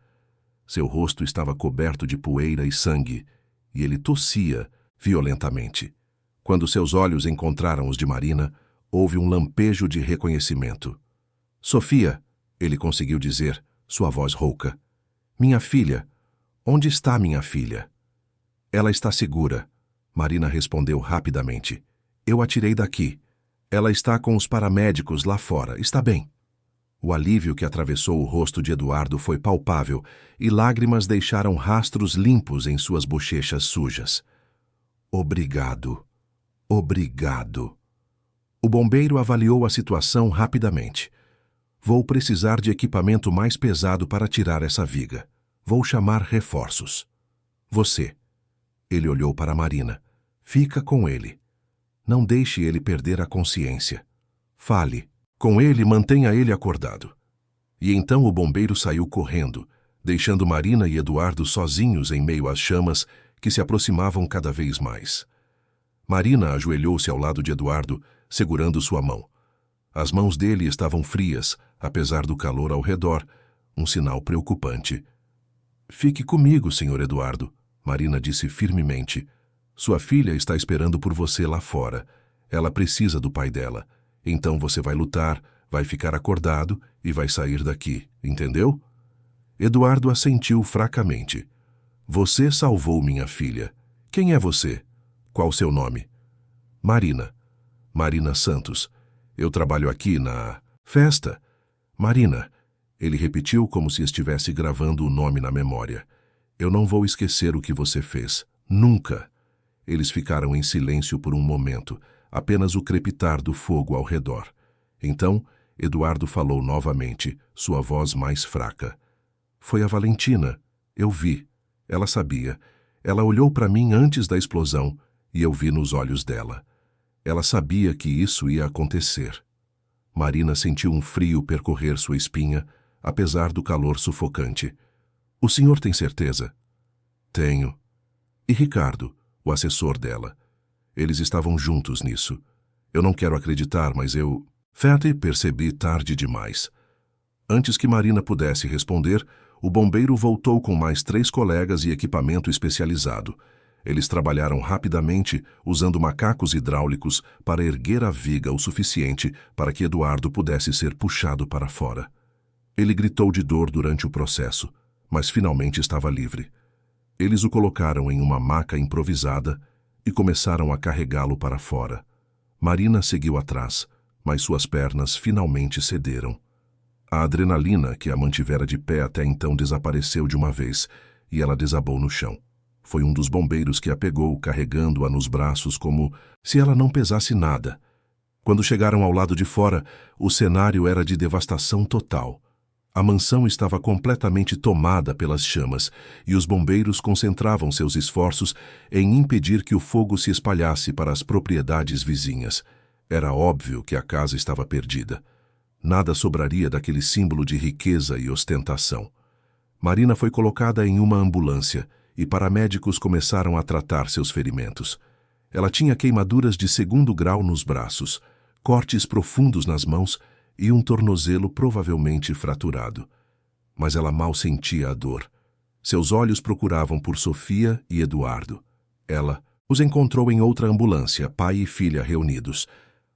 Seu rosto estava coberto de poeira e sangue, e ele tossia violentamente. Quando seus olhos encontraram os de Marina, houve um lampejo de reconhecimento. "Sofia", ele conseguiu dizer, sua voz rouca. "Minha filha. Onde está minha filha?" "Ela está segura", Marina respondeu rapidamente. "Eu a tirei daqui. Ela está com os paramédicos lá fora. Está bem." O alívio que atravessou o rosto de Eduardo foi palpável e lágrimas deixaram rastros limpos em suas bochechas sujas. "Obrigado. Obrigado." O bombeiro avaliou a situação rapidamente. "Vou precisar de equipamento mais pesado para tirar essa viga. Vou chamar reforços." "Você." Ele olhou para Marina. Fica com ele. Não deixe ele perder a consciência. Fale. Com ele, mantenha ele acordado. E então o bombeiro saiu correndo, deixando Marina e Eduardo sozinhos em meio às chamas que se aproximavam cada vez mais. Marina ajoelhou-se ao lado de Eduardo, segurando sua mão. As mãos dele estavam frias, apesar do calor ao redor, um sinal preocupante. Fique comigo, Sr. Eduardo, Marina disse firmemente. Sua filha está esperando por você lá fora. Ela precisa do pai dela. Então você vai lutar, vai ficar acordado e vai sair daqui, entendeu? Eduardo assentiu fracamente. Você salvou minha filha. Quem é você? Qual seu nome? Marina. Marina Santos. Eu trabalho aqui na festa. Marina. Ele repetiu como se estivesse gravando o nome na memória. Eu não vou esquecer o que você fez. Nunca. Eles ficaram em silêncio por um momento, apenas o crepitar do fogo ao redor. Então, Eduardo falou novamente, sua voz mais fraca. Foi a Valentina. Eu vi. Ela sabia. Ela olhou para mim antes da explosão e eu vi nos olhos dela. Ela sabia que isso ia acontecer. Marina sentiu um frio percorrer sua espinha, apesar do calor sufocante. O senhor tem certeza? Tenho. E Ricardo, o assessor dela? Eles estavam juntos nisso. Eu não quero acreditar, mas eu... Fete, percebi tarde demais. Antes que Marina pudesse responder, o bombeiro voltou com mais 3 colegas e equipamento especializado. Eles trabalharam rapidamente, usando macacos hidráulicos para erguer a viga o suficiente para que Eduardo pudesse ser puxado para fora. Ele gritou de dor durante o processo, mas finalmente estava livre. Eles o colocaram em uma maca improvisada e começaram a carregá-lo para fora. Marina seguiu atrás, mas suas pernas finalmente cederam. A adrenalina que a mantivera de pé até então desapareceu de uma vez e ela desabou no chão. Foi um dos bombeiros que a pegou, carregando-a nos braços como se ela não pesasse nada. Quando chegaram ao lado de fora, o cenário era de devastação total. A mansão estava completamente tomada pelas chamas e os bombeiros concentravam seus esforços em impedir que o fogo se espalhasse para as propriedades vizinhas. Era óbvio que a casa estava perdida. Nada sobraria daquele símbolo de riqueza e ostentação. Marina foi colocada em uma ambulância e paramédicos começaram a tratar seus ferimentos. Ela tinha queimaduras de 2º grau nos braços, cortes profundos nas mãos e um tornozelo provavelmente fraturado. Mas ela mal sentia a dor. Seus olhos procuravam por Sofia e Eduardo. Ela os encontrou em outra ambulância, pai e filha reunidos.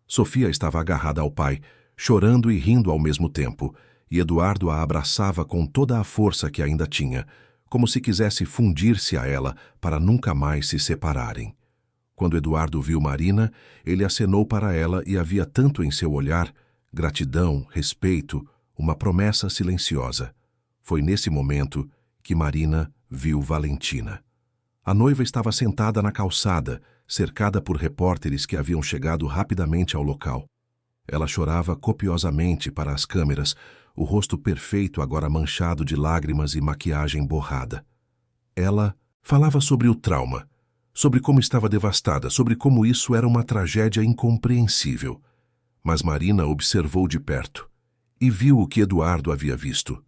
Sofia estava agarrada ao pai, chorando e rindo ao mesmo tempo, e Eduardo a abraçava com toda a força que ainda tinha, como se quisesse fundir-se a ela para nunca mais se separarem. Quando Eduardo viu Marina, ele acenou para ela e havia tanto em seu olhar, gratidão, respeito, uma promessa silenciosa. Foi nesse momento que Marina viu Valentina. A noiva estava sentada na calçada, cercada por repórteres que haviam chegado rapidamente ao local. Ela chorava copiosamente para as câmeras, o rosto perfeito agora manchado de lágrimas e maquiagem borrada. Ela falava sobre o trauma, sobre como estava devastada, sobre como isso era uma tragédia incompreensível. Mas Marina observou de perto e viu o que Eduardo havia visto.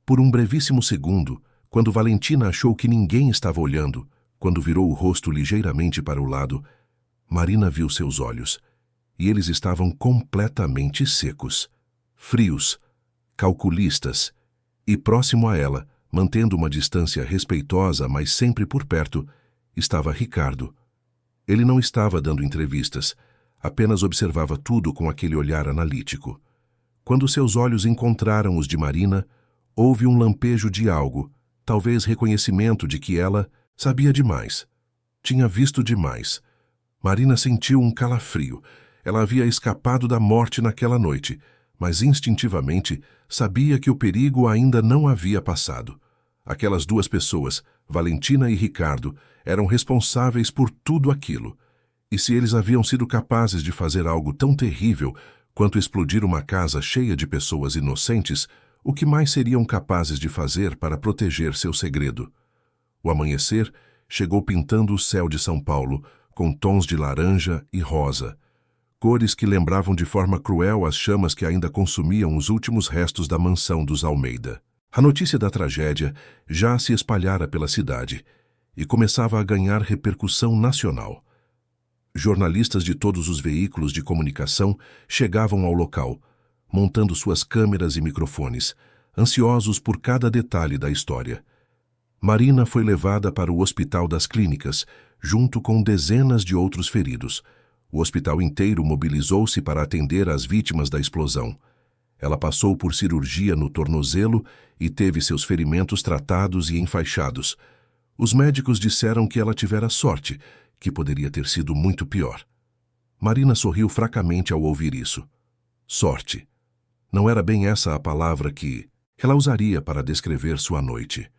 Por um brevíssimo segundo, quando Valentina achou que ninguém estava olhando, quando virou o rosto ligeiramente para o lado, Marina viu seus olhos, e eles estavam completamente secos, frios, calculistas, e próximo a ela, mantendo uma distância respeitosa, mas sempre por perto, estava Ricardo. Ele não estava dando entrevistas, apenas observava tudo com aquele olhar analítico. Quando seus olhos encontraram os de Marina, houve um lampejo de algo, talvez reconhecimento de que ela sabia demais. Tinha visto demais. Marina sentiu um calafrio. Ela havia escapado da morte naquela noite, mas instintivamente sabia que o perigo ainda não havia passado. Aquelas 2 pessoas, Valentina e Ricardo, eram responsáveis por tudo aquilo. E se eles haviam sido capazes de fazer algo tão terrível quanto explodir uma casa cheia de pessoas inocentes, o que mais seriam capazes de fazer para proteger seu segredo? O amanhecer chegou pintando o céu de São Paulo, com tons de laranja e rosa, cores que lembravam de forma cruel as chamas que ainda consumiam os últimos restos da mansão dos Almeida. A notícia da tragédia já se espalhara pela cidade e começava a ganhar repercussão nacional. Jornalistas de todos os veículos de comunicação chegavam ao local, montando suas câmeras e microfones, ansiosos por cada detalhe da história. Marina foi levada para o Hospital das Clínicas, junto com dezenas de outros feridos. O hospital inteiro mobilizou-se para atender às vítimas da explosão. Ela passou por cirurgia no tornozelo e teve seus ferimentos tratados e enfaixados. Os médicos disseram que ela tivera sorte, que poderia ter sido muito pior. Marina sorriu fracamente ao ouvir isso. Sorte. Não era bem essa a palavra que ela usaria para descrever sua noite.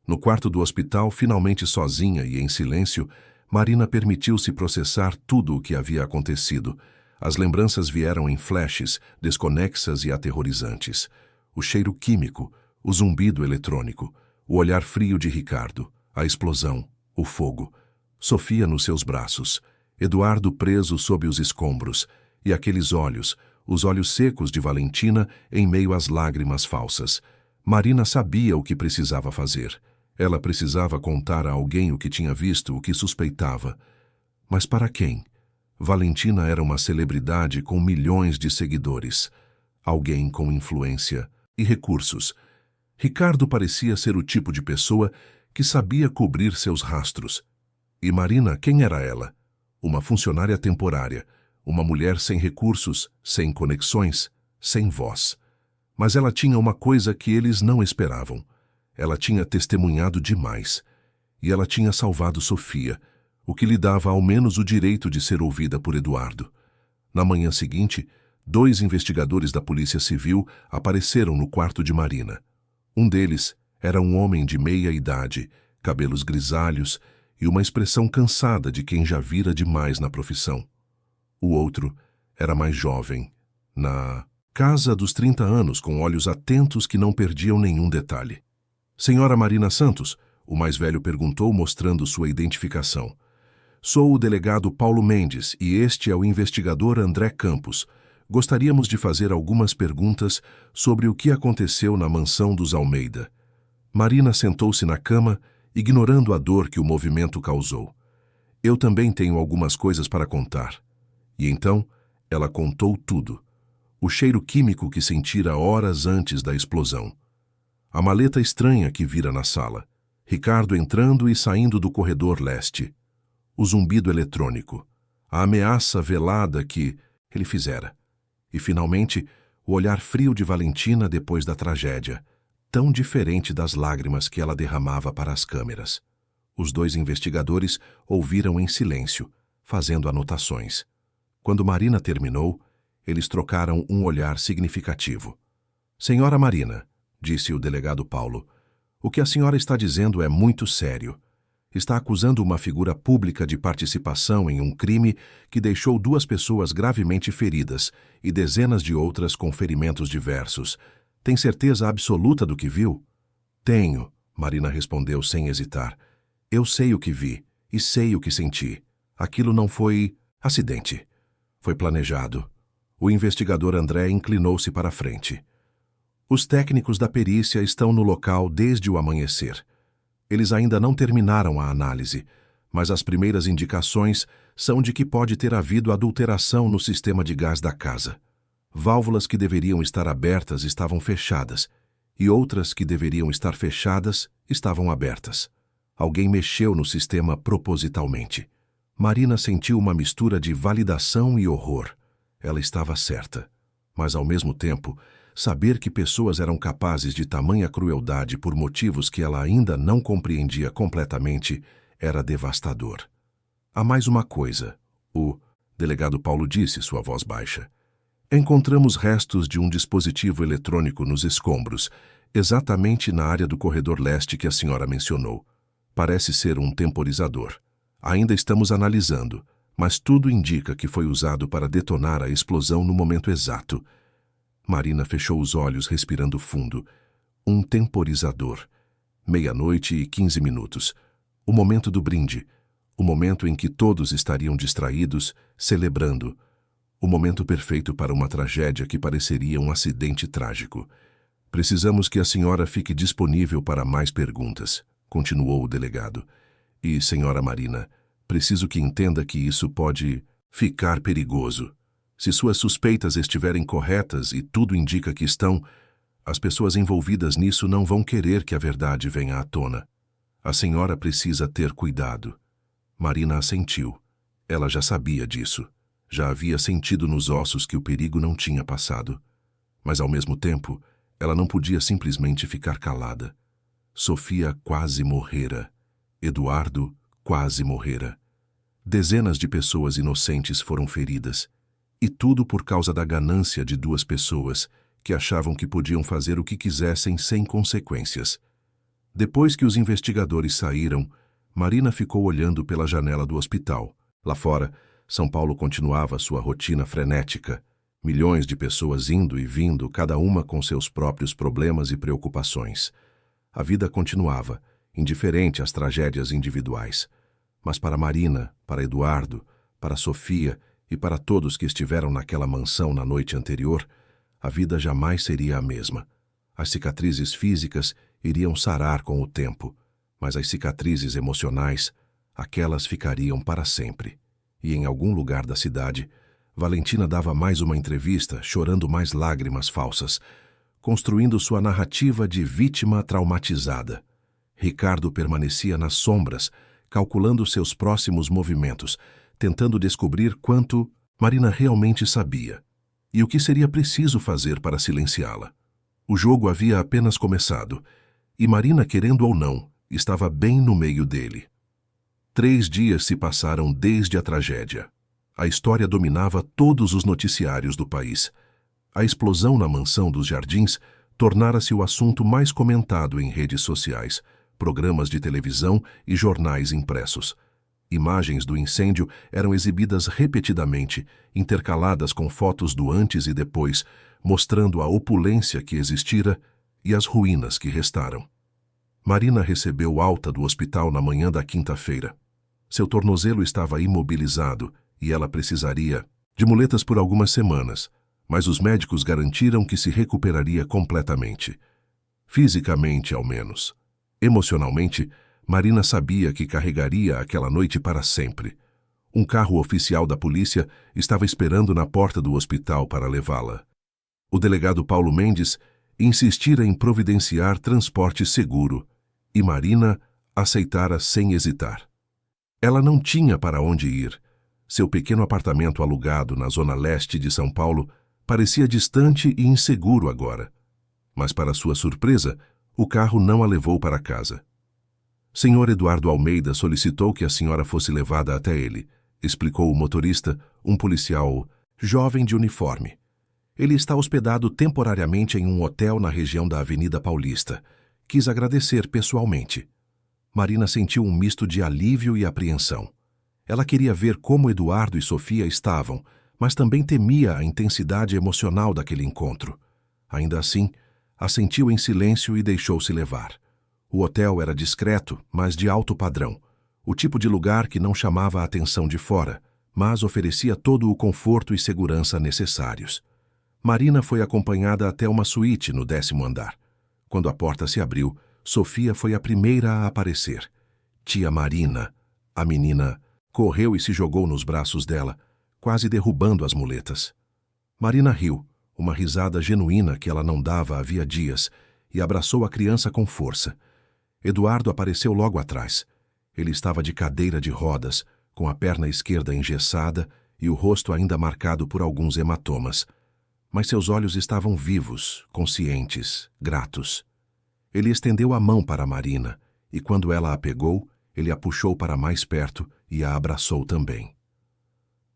No quarto do hospital, finalmente sozinha e em silêncio, Marina permitiu-se processar tudo o que havia acontecido. As lembranças vieram em flashes, desconexas e aterrorizantes. O cheiro químico, o zumbido eletrônico, o olhar frio de Ricardo, a explosão, o fogo, Sofia nos seus braços, Eduardo preso sob os escombros, e aqueles olhos, os olhos secos de Valentina em meio às lágrimas falsas. Marina sabia o que precisava fazer. Ela precisava contar a alguém o que tinha visto, o que suspeitava. Mas para quem? Valentina era uma celebridade com milhões de seguidores. Alguém com influência e recursos. Ricardo parecia ser o tipo de pessoa que sabia cobrir seus rastros. E Marina, quem era ela? Uma funcionária temporária, uma mulher sem recursos, sem conexões, sem voz. Mas ela tinha uma coisa que eles não esperavam. Ela tinha testemunhado demais. E ela tinha salvado Sofia, o que lhe dava ao menos o direito de ser ouvida por Eduardo. Na manhã seguinte, 2 investigadores da Polícia Civil apareceram no quarto de Marina. Um deles era um homem de meia idade, cabelos grisalhos e uma expressão cansada de quem já vira demais na profissão. O outro era mais jovem, na casa dos 30 anos, com olhos atentos que não perdiam nenhum detalhe. Senhora Marina Santos, o mais velho perguntou, mostrando sua identificação. Sou o delegado Paulo Mendes e este é o investigador André Campos. Gostaríamos de fazer algumas perguntas sobre o que aconteceu na mansão dos Almeida. Marina sentou-se na cama, ignorando a dor que o movimento causou. Eu também tenho algumas coisas para contar. E então, ela contou tudo. O cheiro químico que sentira horas antes da explosão. A maleta estranha que vira na sala. Ricardo entrando e saindo do corredor leste. O zumbido eletrônico. A ameaça velada que ele fizera. E, finalmente, o olhar frio de Valentina depois da tragédia, tão diferente das lágrimas que ela derramava para as câmeras. Os 2 investigadores ouviram em silêncio, fazendo anotações. Quando Marina terminou, eles trocaram um olhar significativo. Senhora Marina, disse o delegado Paulo, o que a senhora está dizendo é muito sério. Está acusando uma figura pública de participação em um crime que deixou 2 pessoas gravemente feridas e dezenas de outras com ferimentos diversos. Tem certeza absoluta do que viu? Tenho, Marina respondeu sem hesitar. Eu sei o que vi e sei o que senti. Aquilo não foi acidente. Foi planejado. O investigador André inclinou-se para a frente. Os técnicos da perícia estão no local desde o amanhecer. Eles ainda não terminaram a análise, mas as primeiras indicações são de que pode ter havido adulteração no sistema de gás da casa. Válvulas que deveriam estar abertas estavam fechadas, e outras que deveriam estar fechadas estavam abertas. Alguém mexeu no sistema propositalmente. Marina sentiu uma mistura de validação e horror. Ela estava certa, mas ao mesmo tempo, saber que pessoas eram capazes de tamanha crueldade por motivos que ela ainda não compreendia completamente era devastador. Há mais uma coisa, o delegado Paulo disse, sua voz baixa. Encontramos restos de um dispositivo eletrônico nos escombros, exatamente na área do corredor leste que a senhora mencionou. Parece ser um temporizador. Ainda estamos analisando, mas tudo indica que foi usado para detonar a explosão no momento exato. Marina fechou os olhos, respirando fundo. Um temporizador. 00:15. O momento do brinde. O momento em que todos estariam distraídos, celebrando. O momento perfeito para uma tragédia que pareceria um acidente trágico. Precisamos que a senhora fique disponível para mais perguntas, continuou o delegado. E, senhora Marina, preciso que entenda que isso pode ficar perigoso. Se suas suspeitas estiverem corretas e tudo indica que estão, as pessoas envolvidas nisso não vão querer que a verdade venha à tona. A senhora precisa ter cuidado. Marina assentiu. Ela já sabia disso. Já havia sentido nos ossos que o perigo não tinha passado. Mas, ao mesmo tempo, ela não podia simplesmente ficar calada. Sofia quase morrera. Eduardo quase morrera. Dezenas de pessoas inocentes foram feridas. E tudo por causa da ganância de duas pessoas que achavam que podiam fazer o que quisessem sem consequências. Depois que os investigadores saíram, Marina ficou olhando pela janela do hospital. Lá fora, São Paulo continuava sua rotina frenética. Milhões de pessoas indo e vindo, cada uma com seus próprios problemas e preocupações. A vida continuava, indiferente às tragédias individuais. Mas para Marina, para Eduardo, para Sofia e para todos que estiveram naquela mansão na noite anterior, a vida jamais seria a mesma. As cicatrizes físicas iriam sarar com o tempo, mas as cicatrizes emocionais, aquelas ficariam para sempre. E em algum lugar da cidade, Valentina dava mais uma entrevista, chorando mais lágrimas falsas, construindo sua narrativa de vítima traumatizada. Ricardo permanecia nas sombras, calculando seus próximos movimentos, tentando descobrir quanto Marina realmente sabia e o que seria preciso fazer para silenciá-la. O jogo havia apenas começado, e Marina, querendo ou não, estava bem no meio dele. 3 dias se passaram desde a tragédia. A história dominava todos os noticiários do país. A explosão na mansão dos Jardins tornara-se o assunto mais comentado em redes sociais, programas de televisão e jornais impressos. Imagens do incêndio eram exibidas repetidamente, intercaladas com fotos do antes e depois, mostrando a opulência que existira e as ruínas que restaram. Marina recebeu alta do hospital na manhã da quinta-feira. Seu tornozelo estava imobilizado e ela precisaria de muletas por algumas semanas, mas os médicos garantiram que se recuperaria completamente. Fisicamente, ao menos. Emocionalmente, Marina sabia que carregaria aquela noite para sempre. Um carro oficial da polícia estava esperando na porta do hospital para levá-la. O delegado Paulo Mendes insistira em providenciar transporte seguro, e Marina aceitara sem hesitar. Ela não tinha para onde ir. Seu pequeno apartamento alugado na zona leste de São Paulo parecia distante e inseguro agora. Mas, para sua surpresa, o carro não a levou para casa. Senhor Eduardo Almeida solicitou que a senhora fosse levada até ele, explicou o motorista, um policial jovem de uniforme. Ele está hospedado temporariamente em um hotel na região da Avenida Paulista. Quis agradecer pessoalmente. Marina sentiu um misto de alívio e apreensão. Ela queria ver como Eduardo e Sofia estavam, mas também temia a intensidade emocional daquele encontro. Ainda assim, assentiu em silêncio e deixou-se levar. O hotel era discreto, mas de alto padrão. O tipo de lugar que não chamava a atenção de fora, mas oferecia todo o conforto e segurança necessários. Marina foi acompanhada até uma suíte no 10º andar. Quando a porta se abriu, Sofia foi a primeira a aparecer. Tia Marina, a menina, correu e se jogou nos braços dela, quase derrubando as muletas. Marina riu, uma risada genuína que ela não dava havia dias, e abraçou a criança com força. Eduardo apareceu logo atrás. Ele estava de cadeira de rodas, com a perna esquerda engessada e o rosto ainda marcado por alguns hematomas. Mas seus olhos estavam vivos, conscientes, gratos. Ele estendeu a mão para Marina, e quando ela a pegou, ele a puxou para mais perto e a abraçou também.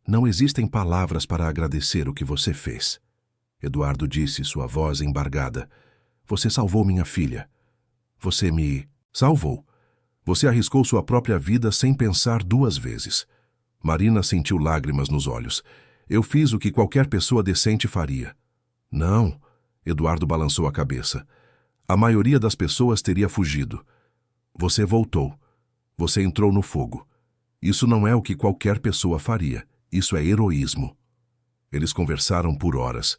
Não existem palavras para agradecer o que você fez. Eduardo disse, sua voz embargada. Você salvou minha filha. Você me salvou. Você arriscou sua própria vida sem pensar 2 vezes. Marina sentiu lágrimas nos olhos. Eu fiz o que qualquer pessoa decente faria. Não, Eduardo balançou a cabeça. A maioria das pessoas teria fugido. Você voltou. Você entrou no fogo. Isso não é o que qualquer pessoa faria. Isso é heroísmo. Eles conversaram por horas.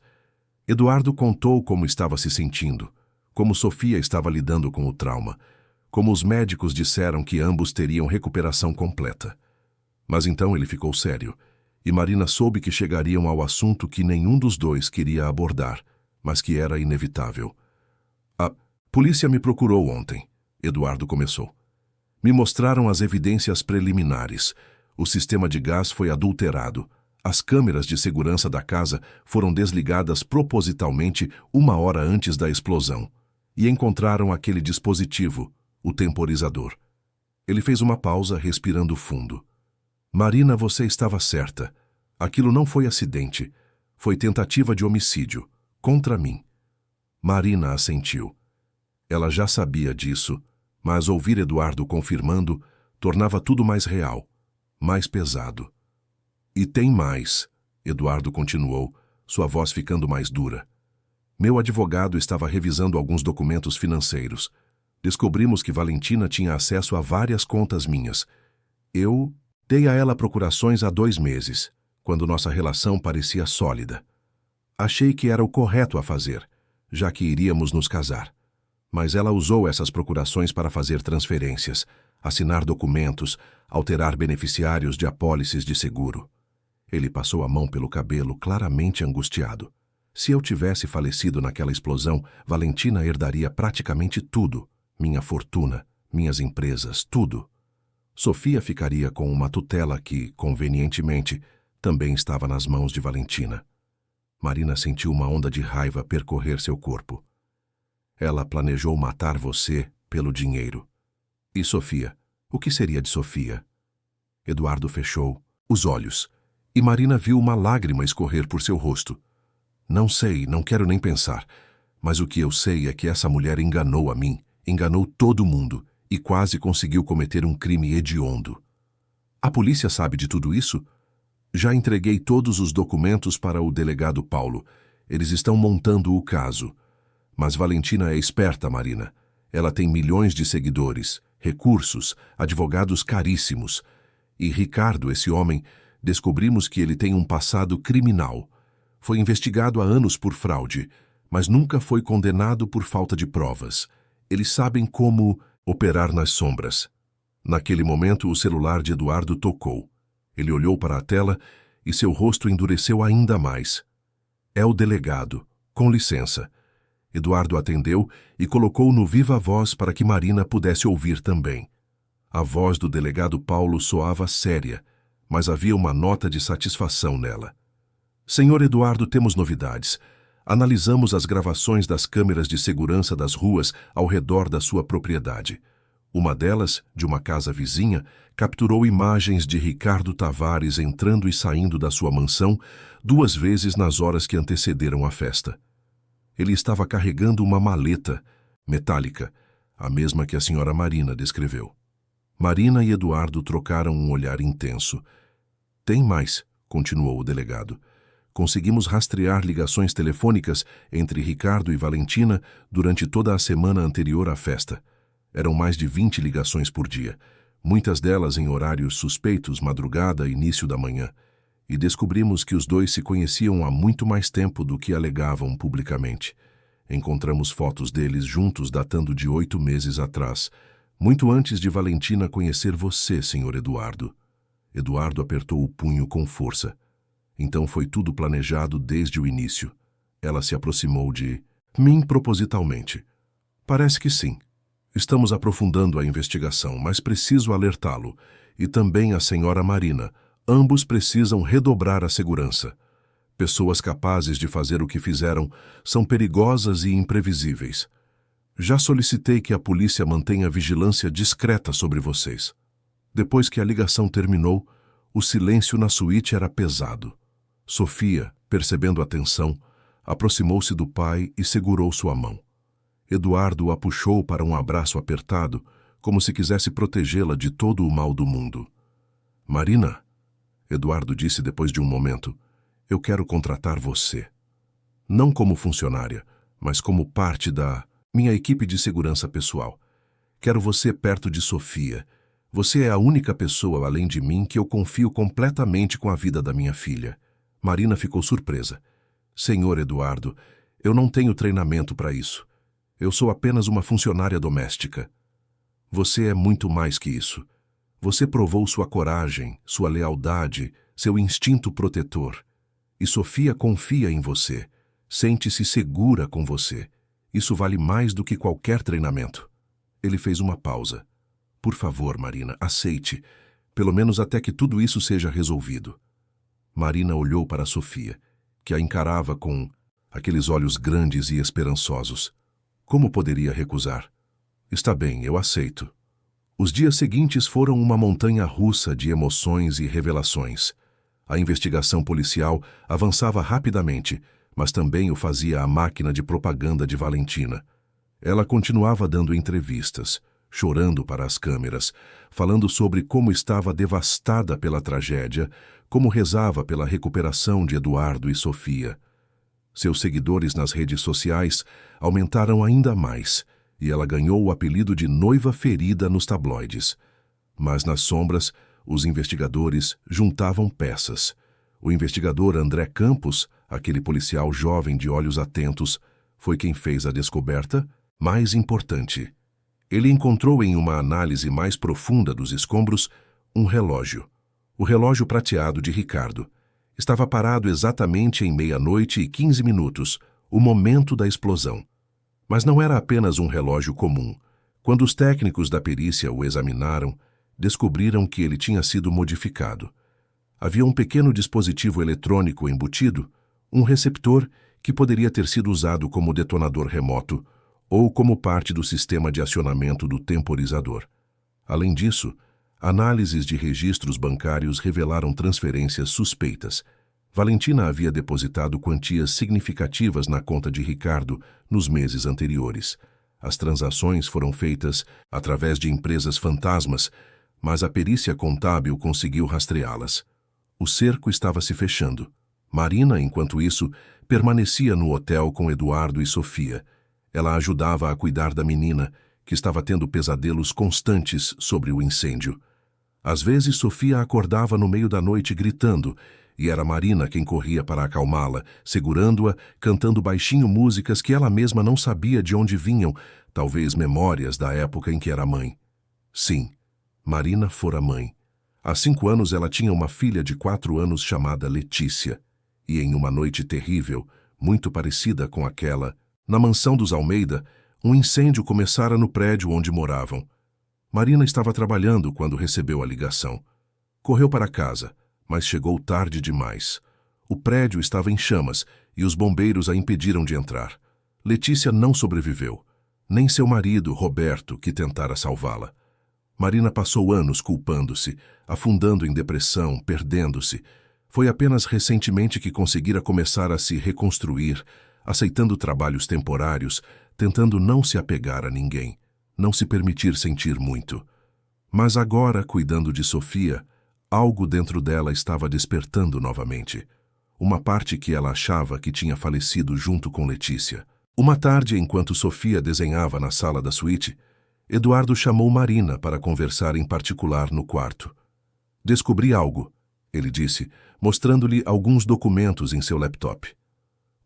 Eduardo contou como estava se sentindo, como Sofia estava lidando com o trauma, como os médicos disseram que ambos teriam recuperação completa. Mas então ele ficou sério, e Marina soube que chegariam ao assunto que nenhum dos dois queria abordar, mas que era inevitável. A polícia me procurou ontem, Eduardo começou. Me mostraram as evidências preliminares. O sistema de gás foi adulterado. As câmeras de segurança da casa foram desligadas propositalmente 1 hora antes da explosão. E encontraram aquele dispositivo, o temporizador. Ele fez uma pausa, respirando fundo. Marina, você estava certa. Aquilo não foi acidente. Foi tentativa de homicídio, contra mim. Marina assentiu. Ela já sabia disso, mas ouvir Eduardo confirmando tornava tudo mais real, mais pesado. E tem mais, Eduardo continuou, sua voz ficando mais dura. Meu advogado estava revisando alguns documentos financeiros. Descobrimos que Valentina tinha acesso a várias contas minhas. Eu dei a ela procurações há 2 meses, quando nossa relação parecia sólida. Achei que era o correto a fazer, já que iríamos nos casar. Mas ela usou essas procurações para fazer transferências, assinar documentos, alterar beneficiários de apólices de seguro. Ele passou a mão pelo cabelo, claramente angustiado. Se eu tivesse falecido naquela explosão, Valentina herdaria praticamente tudo. Minha fortuna, minhas empresas, tudo. Sofia ficaria com uma tutela que, convenientemente, também estava nas mãos de Valentina. Marina sentiu uma onda de raiva percorrer seu corpo. Ela planejou matar você pelo dinheiro. E Sofia? O que seria de Sofia? Eduardo fechou os olhos, e Marina viu uma lágrima escorrer por seu rosto. Não sei, não quero nem pensar, mas o que eu sei é que essa mulher enganou a mim, enganou todo mundo, e quase conseguiu cometer um crime hediondo. A polícia sabe de tudo isso? Já entreguei todos os documentos para o delegado Paulo. Eles estão montando o caso. Mas Valentina é esperta, Marina. Ela tem milhões de seguidores, recursos, advogados caríssimos. E Ricardo, esse homem, descobrimos que ele tem um passado criminal. Foi investigado há anos por fraude, mas nunca foi condenado por falta de provas. Eles sabem como operar nas sombras. Naquele momento, o celular de Eduardo tocou. Ele olhou para a tela e seu rosto endureceu ainda mais. É o delegado. Com licença. Eduardo atendeu e colocou no viva voz para que Marina pudesse ouvir também. A voz do delegado Paulo soava séria, mas havia uma nota de satisfação nela. Senhor Eduardo, temos novidades. Analisamos as gravações das câmeras de segurança das ruas ao redor da sua propriedade. Uma delas, de uma casa vizinha, capturou imagens de Ricardo Tavares entrando e saindo da sua mansão 2 vezes nas horas que antecederam a festa. Ele estava carregando uma maleta metálica, a mesma que a senhora Marina descreveu. Marina e Eduardo trocaram um olhar intenso. Tem mais, continuou o delegado. Conseguimos rastrear ligações telefônicas entre Ricardo e Valentina durante toda a semana anterior à festa. Eram mais de 20 ligações por dia, muitas delas em horários suspeitos, madrugada e início da manhã. E descobrimos que os dois se conheciam há muito mais tempo do que alegavam publicamente. Encontramos fotos deles juntos datando de 8 meses atrás, muito antes de Valentina conhecer você, senhor Eduardo. Eduardo apertou o punho com força. Então foi tudo planejado desde o início. Ela se aproximou de mim propositalmente. Parece que sim. Estamos aprofundando a investigação, mas preciso alertá-lo. E também a senhora Marina. Ambos precisam redobrar a segurança. Pessoas capazes de fazer o que fizeram são perigosas e imprevisíveis. Já solicitei que a polícia mantenha vigilância discreta sobre vocês. Depois que a ligação terminou, o silêncio na suíte era pesado. Sofia, percebendo a tensão, aproximou-se do pai e segurou sua mão. Eduardo a puxou para um abraço apertado, como se quisesse protegê-la de todo o mal do mundo. Marina, Eduardo disse depois de um momento, eu quero contratar você. Não como funcionária, mas como parte da minha equipe de segurança pessoal. Quero você perto de Sofia. Você é a única pessoa além de mim que eu confio completamente com a vida da minha filha. Marina ficou surpresa. Senhor Eduardo, eu não tenho treinamento para isso. Eu sou apenas uma funcionária doméstica. Você é muito mais que isso. Você provou sua coragem, sua lealdade, seu instinto protetor. E Sofia confia em você. Sente-se segura com você. Isso vale mais do que qualquer treinamento. Ele fez uma pausa. Por favor, Marina, aceite, pelo menos até que tudo isso seja resolvido. Marina olhou para Sofia, que a encarava com aqueles olhos grandes e esperançosos. Como poderia recusar? Está bem, eu aceito. Os dias seguintes foram uma montanha-russa de emoções e revelações. A investigação policial avançava rapidamente, mas também o fazia a máquina de propaganda de Valentina. Ela continuava dando entrevistas, chorando para as câmeras, falando sobre como estava devastada pela tragédia, como rezava pela recuperação de Eduardo e Sofia. Seus seguidores nas redes sociais aumentaram ainda mais, e ela ganhou o apelido de noiva ferida nos tabloides. Mas nas sombras, os investigadores juntavam peças. O investigador André Campos, aquele policial jovem de olhos atentos, foi quem fez a descoberta mais importante. Ele encontrou em uma análise mais profunda dos escombros um relógio. O relógio prateado de Ricardo. Estava parado exatamente em 00:15, o momento da explosão. Mas não era apenas um relógio comum. Quando os técnicos da perícia o examinaram, descobriram que ele tinha sido modificado. Havia um pequeno dispositivo eletrônico embutido, um receptor que poderia ter sido usado como detonador remoto ou como parte do sistema de acionamento do temporizador. Além disso, análises de registros bancários revelaram transferências suspeitas. Valentina havia depositado quantias significativas na conta de Ricardo nos meses anteriores. As transações foram feitas através de empresas fantasmas, mas a perícia contábil conseguiu rastreá-las. O cerco estava se fechando. Marina, enquanto isso, permanecia no hotel com Eduardo e Sofia. Ela ajudava a cuidar da menina, que estava tendo pesadelos constantes sobre o incêndio. Às vezes, Sofia acordava no meio da noite gritando, e era Marina quem corria para acalmá-la, segurando-a, cantando baixinho músicas que ela mesma não sabia de onde vinham, talvez memórias da época em que era mãe. Sim, Marina fora mãe. Há 5 anos ela tinha uma filha de 4 anos chamada Letícia, e em uma noite terrível, muito parecida com aquela, na mansão dos Almeida, um incêndio começara no prédio onde moravam. Marina estava trabalhando quando recebeu a ligação. Correu para casa, mas chegou tarde demais. O prédio estava em chamas e os bombeiros a impediram de entrar. Letícia não sobreviveu, nem seu marido, Roberto, que tentara salvá-la. Marina passou anos culpando-se, afundando em depressão, perdendo-se. Foi apenas recentemente que conseguira começar a se reconstruir, aceitando trabalhos temporários, tentando não se apegar a ninguém, não se permitir sentir muito. Mas agora, cuidando de Sofia, algo dentro dela estava despertando novamente. Uma parte que ela achava que tinha falecido junto com Letícia. Uma tarde, enquanto Sofia desenhava na sala da suíte, Eduardo chamou Marina para conversar em particular no quarto. Descobri algo, ele disse, mostrando-lhe alguns documentos em seu laptop.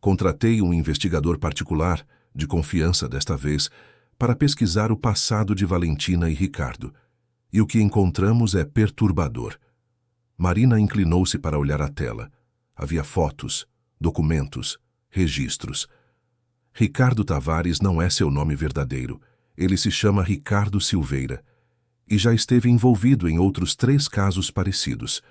Contratei um investigador particular, de confiança desta vez, para pesquisar o passado de Valentina e Ricardo. E o que encontramos é perturbador. Marina inclinou-se para olhar a tela. Havia fotos, documentos, registros. Ricardo Tavares não é seu nome verdadeiro. Ele se chama Ricardo Silveira e já esteve envolvido em outros 3 casos parecidos.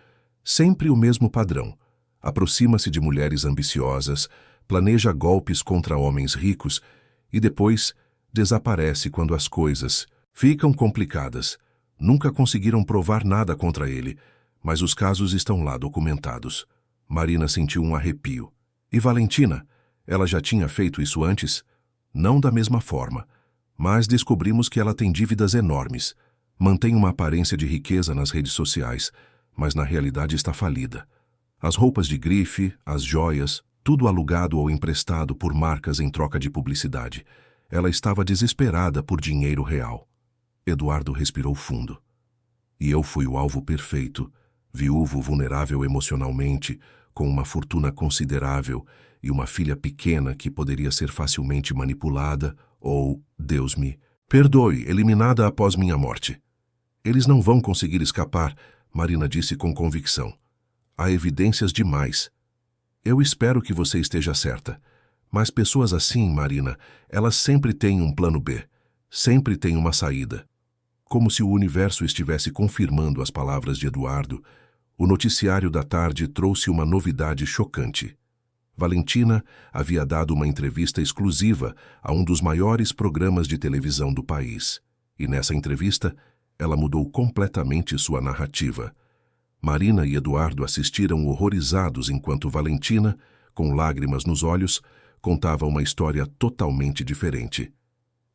Sempre o mesmo padrão. Aproxima-se de mulheres ambiciosas, planeja golpes contra homens ricos e depois desaparece quando as coisas ficam complicadas. Nunca conseguiram provar nada contra ele, mas os casos estão lá documentados. Marina sentiu um arrepio. E Valentina? Ela já tinha feito isso antes? Não da mesma forma. Mas descobrimos que ela tem dívidas enormes. Mantém uma aparência de riqueza nas redes sociais, mas na realidade está falida. As roupas de grife, as joias, tudo alugado ou emprestado por marcas em troca de publicidade. Ela estava desesperada por dinheiro real. Eduardo respirou fundo. E eu fui o alvo perfeito, viúvo vulnerável emocionalmente, com uma fortuna considerável e uma filha pequena que poderia ser facilmente manipulada ou, Deus me perdoe, eliminada após minha morte. Eles não vão conseguir escapar, Marina disse com convicção. Há evidências demais. Eu espero que você esteja certa. Mas pessoas assim, Marina, elas sempre têm um plano B. Sempre têm uma saída. Como se o universo estivesse confirmando as palavras de Eduardo, o noticiário da tarde trouxe uma novidade chocante. Valentina havia dado uma entrevista exclusiva a um dos maiores programas de televisão do país. E nessa entrevista, ela mudou completamente sua narrativa. Marina e Eduardo assistiram horrorizados enquanto Valentina, com lágrimas nos olhos, contava uma história totalmente diferente.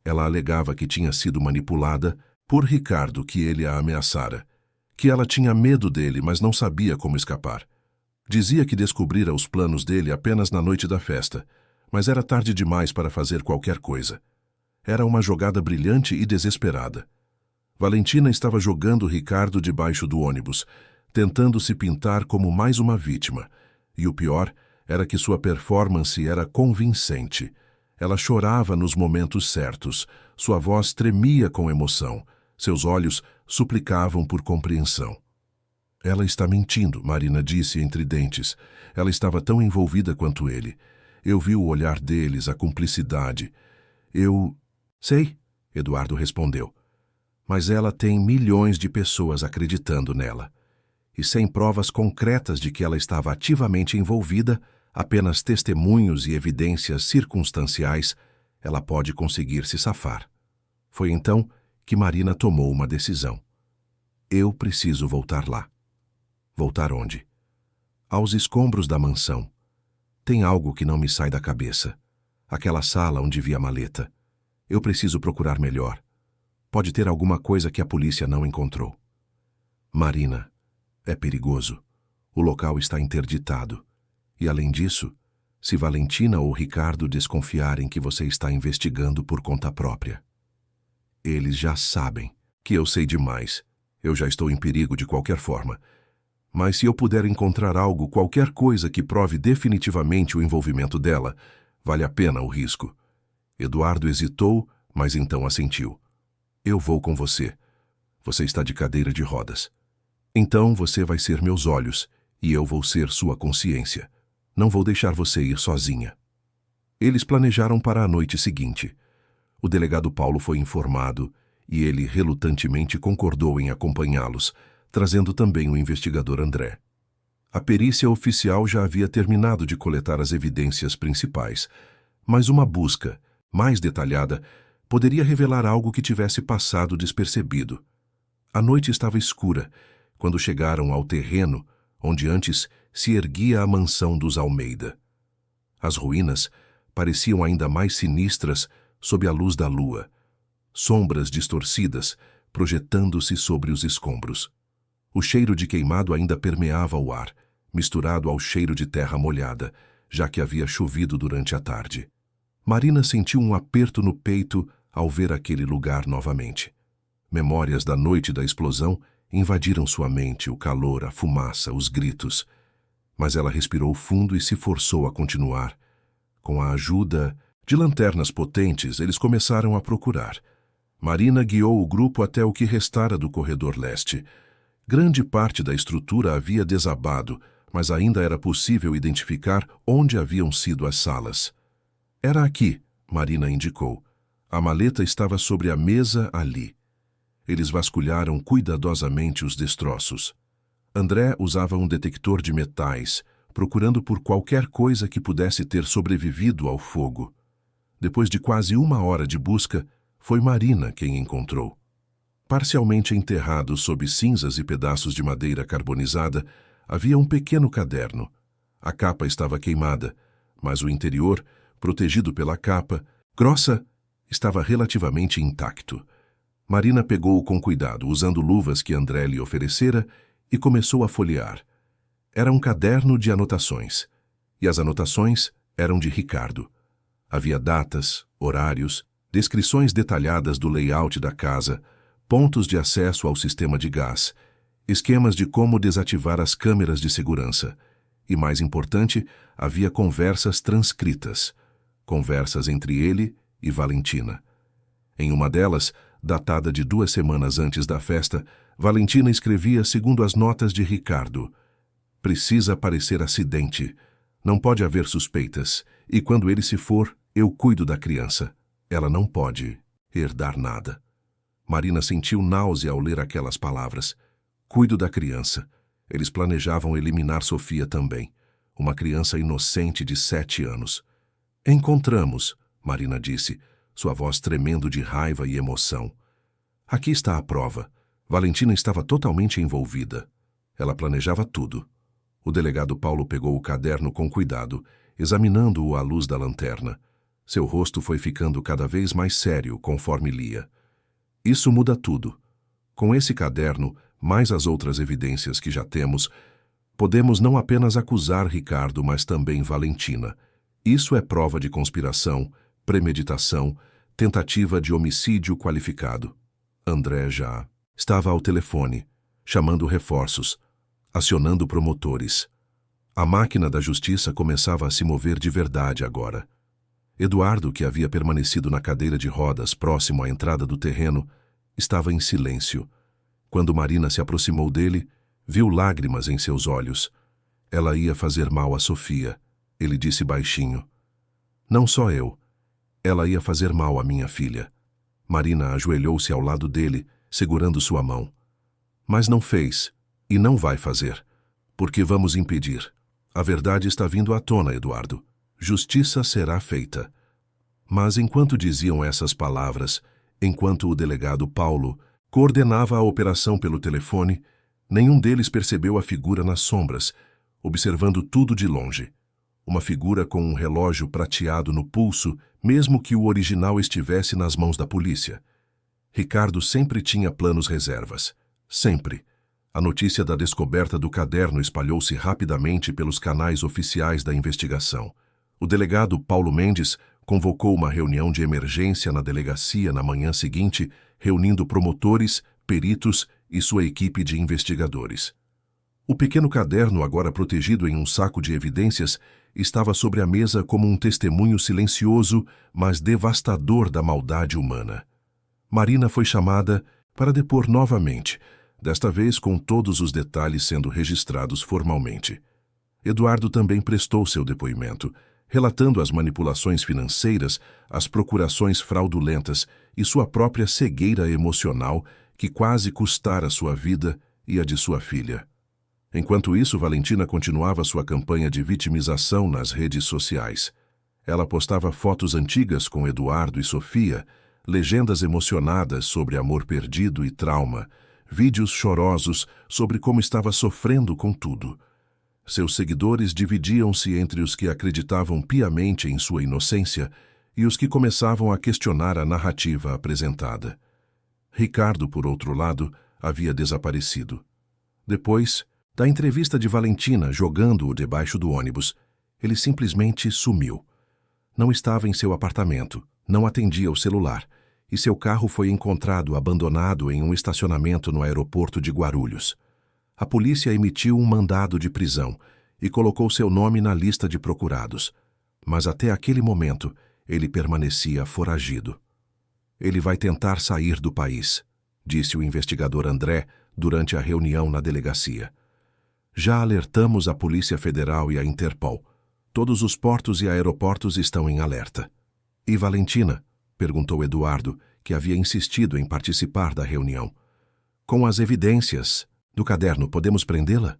Ela alegava que tinha sido manipulada por Ricardo, que ele a ameaçara, que ela tinha medo dele, mas não sabia como escapar. Dizia que descobrira os planos dele apenas na noite da festa, mas era tarde demais para fazer qualquer coisa. Era uma jogada brilhante e desesperada. Valentina estava jogando Ricardo debaixo do ônibus, tentando se pintar como mais uma vítima, e o pior era que sua performance era convincente. Ela chorava nos momentos certos, sua voz tremia com emoção, seus olhos suplicavam por compreensão. Ela está mentindo, Marina disse entre dentes. Ela estava tão envolvida quanto ele. Eu vi o olhar deles, a cumplicidade. Sei, Eduardo respondeu. Mas ela tem milhões de pessoas acreditando nela. E sem provas concretas de que ela estava ativamente envolvida, apenas testemunhos e evidências circunstanciais, ela pode conseguir se safar. Foi então que Marina tomou uma decisão. Eu preciso voltar lá. Voltar onde? Aos escombros da mansão. Tem algo que não me sai da cabeça. Aquela sala onde vi a maleta. Eu preciso procurar melhor. Pode ter alguma coisa que a polícia não encontrou. Marina, é perigoso. O local está interditado. E além disso, se Valentina ou Ricardo desconfiarem que você está investigando por conta própria. Eles já sabem que eu sei demais. Eu já estou em perigo de qualquer forma. Mas se eu puder encontrar algo, qualquer coisa que prove definitivamente o envolvimento dela, vale a pena o risco. Eduardo hesitou, mas então assentiu. Eu vou com você. Você está de cadeira de rodas. Então você vai ser meus olhos e eu vou ser sua consciência. Não vou deixar você ir sozinha. Eles planejaram para a noite seguinte. O delegado Paulo foi informado e ele relutantemente concordou em acompanhá-los, trazendo também o investigador André. A perícia oficial já havia terminado de coletar as evidências principais, mas uma busca, mais detalhada, poderia revelar algo que tivesse passado despercebido. A noite estava escura quando chegaram ao terreno onde antes se erguia a mansão dos Almeida. As ruínas pareciam ainda mais sinistras sob a luz da lua, sombras distorcidas projetando-se sobre os escombros. O cheiro de queimado ainda permeava o ar, misturado ao cheiro de terra molhada, já que havia chovido durante a tarde. Marina sentiu um aperto no peito ao ver aquele lugar novamente. Memórias da noite da explosão invadiram sua mente, o calor, a fumaça, os gritos. Mas ela respirou fundo e se forçou a continuar. Com a ajuda de lanternas potentes, eles começaram a procurar. Marina guiou o grupo até o que restara do corredor leste. Grande parte da estrutura havia desabado, mas ainda era possível identificar onde haviam sido as salas. Era aqui, Marina indicou. A maleta estava sobre a mesa ali. Eles vasculharam cuidadosamente os destroços. André usava um detector de metais, procurando por qualquer coisa que pudesse ter sobrevivido ao fogo. Depois de quase 1 hora de busca, foi Marina quem encontrou. Parcialmente enterrado sob cinzas e pedaços de madeira carbonizada, havia um pequeno caderno. A capa estava queimada, mas o interior, protegido pela capa, grossa, estava relativamente intacto. Marina pegou-o com cuidado, usando luvas que André lhe oferecera, e começou a folhear. Era um caderno de anotações, e as anotações eram de Ricardo. Havia datas, horários, descrições detalhadas do layout da casa, pontos de acesso ao sistema de gás, esquemas de como desativar as câmeras de segurança. E, mais importante, havia conversas transcritas, conversas entre ele e Valentina. Em uma delas, datada de 2 semanas antes da festa, Valentina escrevia segundo as notas de Ricardo: "Precisa parecer acidente. Não pode haver suspeitas. E quando ele se for, eu cuido da criança. Ela não pode herdar nada." Marina sentiu náusea ao ler aquelas palavras. Cuido da criança. Eles planejavam eliminar Sofia também, uma criança inocente de 7 anos. "Encontramos", Marina disse, sua voz tremendo de raiva e emoção. "Aqui está a prova." Valentina estava totalmente envolvida. Ela planejava tudo. O delegado Paulo pegou o caderno com cuidado, examinando-o à luz da lanterna. Seu rosto foi ficando cada vez mais sério conforme lia. "Isso muda tudo. Com esse caderno, mais as outras evidências que já temos, podemos não apenas acusar Ricardo, mas também Valentina. Isso é prova de conspiração, premeditação, tentativa de homicídio qualificado." André já estava ao telefone, chamando reforços, acionando promotores. A máquina da justiça começava a se mover de verdade agora. Eduardo, que havia permanecido na cadeira de rodas próximo à entrada do terreno, estava em silêncio. Quando Marina se aproximou dele, viu lágrimas em seus olhos. "Ela ia fazer mal a Sofia", ele disse baixinho. "Não só eu. Ela ia fazer mal à minha filha." Marina ajoelhou-se ao lado dele, segurando sua mão. "Mas não fez, e não vai fazer. Porque vamos impedir. A verdade está vindo à tona, Eduardo. Justiça será feita." Mas enquanto diziam essas palavras, enquanto o delegado Paulo coordenava a operação pelo telefone, nenhum deles percebeu a figura nas sombras, observando tudo de longe. Uma figura com um relógio prateado no pulso, mesmo que o original estivesse nas mãos da polícia. Ricardo sempre tinha planos reservas. Sempre. A notícia da descoberta do caderno espalhou-se rapidamente pelos canais oficiais da investigação. O delegado Paulo Mendes convocou uma reunião de emergência na delegacia na manhã seguinte, reunindo promotores, peritos e sua equipe de investigadores. O pequeno caderno, agora protegido em um saco de evidências, estava sobre a mesa como um testemunho silencioso, mas devastador da maldade humana. Marina foi chamada para depor novamente, desta vez com todos os detalhes sendo registrados formalmente. Eduardo também prestou seu depoimento, relatando as manipulações financeiras, as procurações fraudulentas e sua própria cegueira emocional que quase custara sua vida e a de sua filha. Enquanto isso, Valentina continuava sua campanha de vitimização nas redes sociais. Ela postava fotos antigas com Eduardo e Sofia, legendas emocionadas sobre amor perdido e trauma, vídeos chorosos sobre como estava sofrendo com tudo. Seus seguidores dividiam-se entre os que acreditavam piamente em sua inocência e os que começavam a questionar a narrativa apresentada. Ricardo, por outro lado, havia desaparecido. Depois da entrevista de Valentina jogando-o debaixo do ônibus, ele simplesmente sumiu. Não estava em seu apartamento, não atendia o celular, e seu carro foi encontrado abandonado em um estacionamento no aeroporto de Guarulhos. A polícia emitiu um mandado de prisão e colocou seu nome na lista de procurados, mas até aquele momento ele permanecia foragido. "Ele vai tentar sair do país", disse o investigador André durante a reunião na delegacia. "Já alertamos a Polícia Federal e a Interpol. Todos os portos e aeroportos estão em alerta." "E Valentina?", perguntou Eduardo, que havia insistido em participar da reunião. "Com as evidências do caderno, podemos prendê-la?"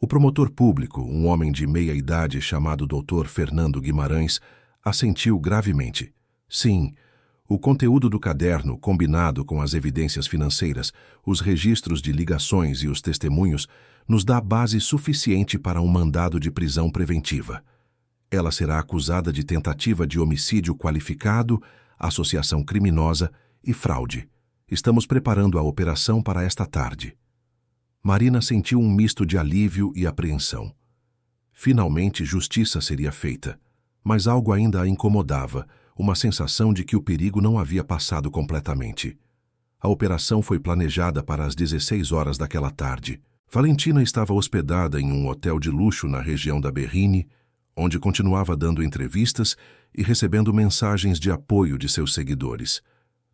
O promotor público, um homem de meia-idade chamado Dr. Fernando Guimarães, assentiu gravemente. "Sim, o conteúdo do caderno, combinado com as evidências financeiras, os registros de ligações e os testemunhos, nos dá base suficiente para um mandado de prisão preventiva. Ela será acusada de tentativa de homicídio qualificado, associação criminosa e fraude. Estamos preparando a operação para esta tarde." Marina sentiu um misto de alívio e apreensão. Finalmente justiça seria feita, mas algo ainda a incomodava, uma sensação de que o perigo não havia passado completamente. A operação foi planejada para as 16 horas daquela tarde. Valentina estava hospedada em um hotel de luxo na região da Berrini, onde continuava dando entrevistas e recebendo mensagens de apoio de seus seguidores.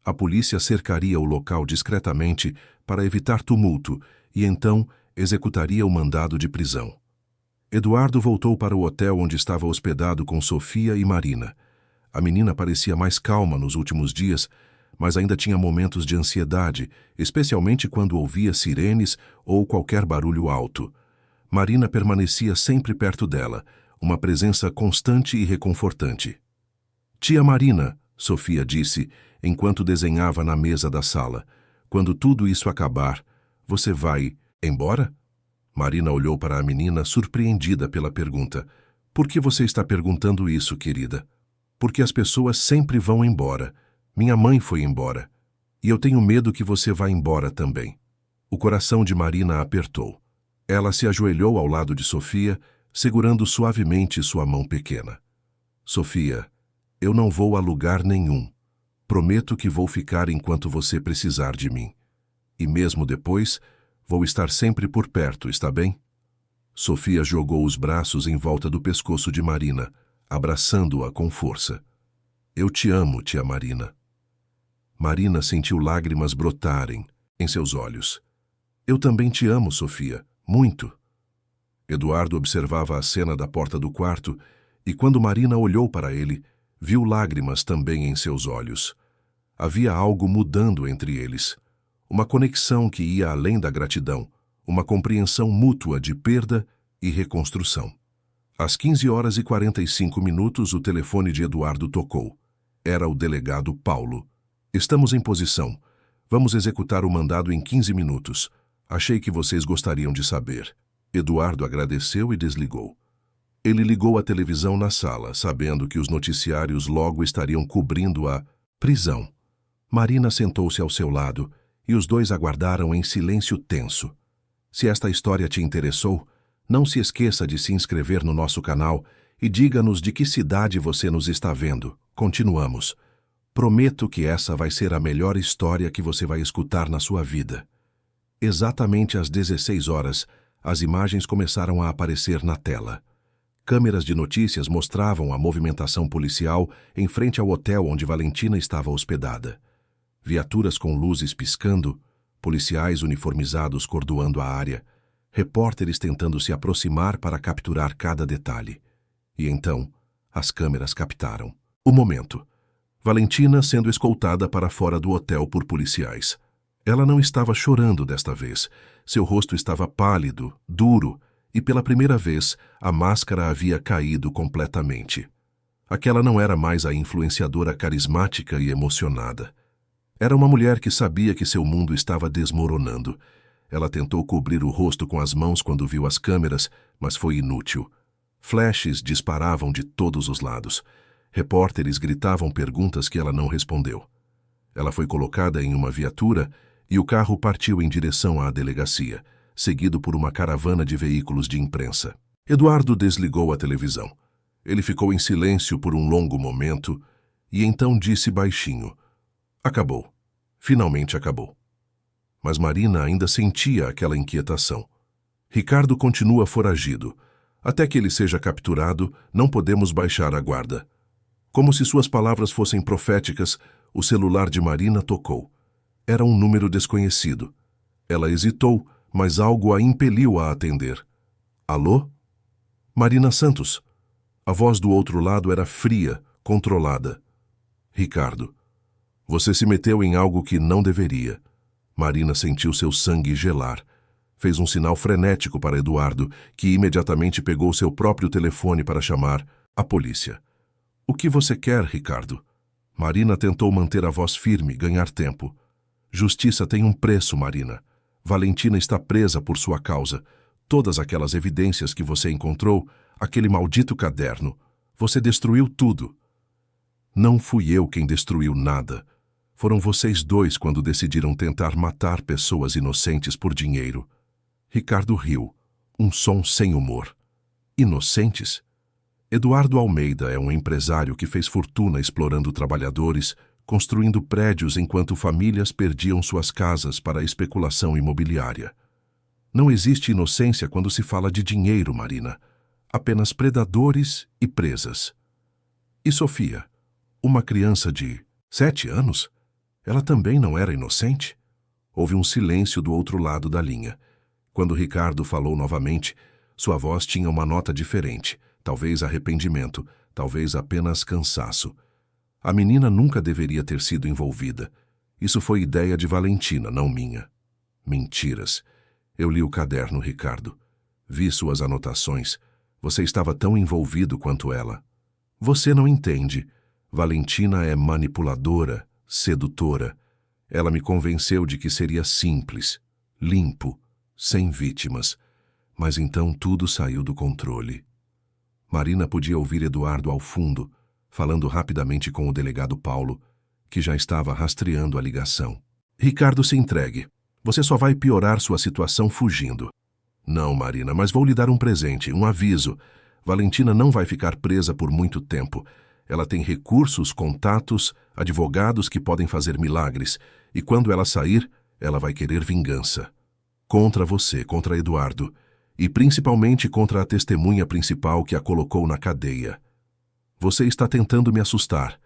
A polícia cercaria o local discretamente para evitar tumulto e então executaria o mandado de prisão. Eduardo voltou para o hotel onde estava hospedado com Sofia e Marina. A menina parecia mais calma nos últimos dias, mas ainda tinha momentos de ansiedade, especialmente quando ouvia sirenes ou qualquer barulho alto. Marina permanecia sempre perto dela, uma presença constante e reconfortante. "Tia Marina", Sofia disse, enquanto desenhava na mesa da sala, "quando tudo isso acabar, você vai embora?" Marina olhou para a menina, surpreendida pela pergunta. "Por que você está perguntando isso, querida?" "Porque as pessoas sempre vão embora. Minha mãe foi embora. E eu tenho medo que você vá embora também." O coração de Marina apertou. Ela se ajoelhou ao lado de Sofia, segurando suavemente sua mão pequena. "Sofia, eu não vou a lugar nenhum. Prometo que vou ficar enquanto você precisar de mim. E mesmo depois, vou estar sempre por perto, está bem?" Sofia jogou os braços em volta do pescoço de Marina, abraçando-a com força. "Eu te amo, tia Marina." Marina sentiu lágrimas brotarem em seus olhos. "Eu também te amo, Sofia, muito." Eduardo observava a cena da porta do quarto e, quando Marina olhou para ele, viu lágrimas também em seus olhos. Havia algo mudando entre eles. Uma conexão que ia além da gratidão, uma compreensão mútua de perda e reconstrução. Às 15h45, o telefone de Eduardo tocou. Era o delegado Paulo. "Estamos em posição. Vamos executar o mandado em 15 minutos. Achei que vocês gostariam de saber." Eduardo agradeceu e desligou. Ele ligou a televisão na sala, sabendo que os noticiários logo estariam cobrindo a prisão. Marina sentou-se ao seu lado e os dois aguardaram em silêncio tenso. Se esta história te interessou, não se esqueça de se inscrever no nosso canal e diga-nos de que cidade você nos está vendo. Continuamos. Prometo que essa vai ser a melhor história que você vai escutar na sua vida. Exatamente às 16 horas, as imagens começaram a aparecer na tela. Câmeras de notícias mostravam a movimentação policial em frente ao hotel onde Valentina estava hospedada. Viaturas com luzes piscando, policiais uniformizados cordoando a área, repórteres tentando se aproximar para capturar cada detalhe. E então, as câmeras captaram o momento. Valentina sendo escoltada para fora do hotel por policiais. Ela não estava chorando desta vez. Seu rosto estava pálido, duro, e pela primeira vez a máscara havia caído completamente. Aquela não era mais a influenciadora carismática e emocionada. Era uma mulher que sabia que seu mundo estava desmoronando. Ela tentou cobrir o rosto com as mãos quando viu as câmeras, mas foi inútil. Flashes disparavam de todos os lados. Repórteres gritavam perguntas que ela não respondeu. Ela foi colocada em uma viatura e o carro partiu em direção à delegacia, seguido por uma caravana de veículos de imprensa. Eduardo desligou a televisão. Ele ficou em silêncio por um longo momento e então disse baixinho: "Acabou. Finalmente acabou." Mas Marina ainda sentia aquela inquietação. "Ricardo continua foragido. Até que ele seja capturado, não podemos baixar a guarda." Como se suas palavras fossem proféticas, o celular de Marina tocou. Era um número desconhecido. Ela hesitou, mas algo a impeliu a atender. "Alô?" "Marina Santos." A voz do outro lado era fria, controlada. "Ricardo, você se meteu em algo que não deveria." Marina sentiu seu sangue gelar. Fez um sinal frenético para Eduardo, que imediatamente pegou seu próprio telefone para chamar a polícia. "O que você quer, Ricardo?" Marina tentou manter a voz firme, ganhar tempo. "Justiça tem um preço, Marina. Valentina está presa por sua causa. Todas aquelas evidências que você encontrou, aquele maldito caderno, você destruiu tudo." "Não fui eu quem destruiu nada. Foram vocês dois quando decidiram tentar matar pessoas inocentes por dinheiro." Ricardo riu, um som sem humor. "Inocentes?" Eduardo Almeida é um empresário que fez fortuna explorando trabalhadores, construindo prédios enquanto famílias perdiam suas casas para a especulação imobiliária. Não existe inocência quando se fala de dinheiro, Marina. Apenas predadores e presas. E Sofia, uma criança de 7 anos? Ela também não era inocente? Houve um silêncio do outro lado da linha. Quando Ricardo falou novamente, sua voz tinha uma nota diferente, talvez arrependimento, talvez apenas cansaço. A menina nunca deveria ter sido envolvida. Isso foi ideia de Valentina, não minha. Mentiras. Eu li o caderno, Ricardo. Vi suas anotações. Você estava tão envolvido quanto ela. Você não entende. Valentina é manipuladora, sedutora. Ela me convenceu de que seria simples, limpo, sem vítimas. Mas então tudo saiu do controle. Marina podia ouvir Eduardo ao fundo, falando rapidamente com o delegado Paulo, que já estava rastreando a ligação. Ricardo, se entregue. Você só vai piorar sua situação fugindo. Não, Marina, mas vou lhe dar um presente, um aviso. Valentina não vai ficar presa por muito tempo. Ela tem recursos, contatos, advogados que podem fazer milagres. E quando ela sair, ela vai querer vingança. Contra você, contra Eduardo. E principalmente contra a testemunha principal que a colocou na cadeia. Você está tentando me assustar.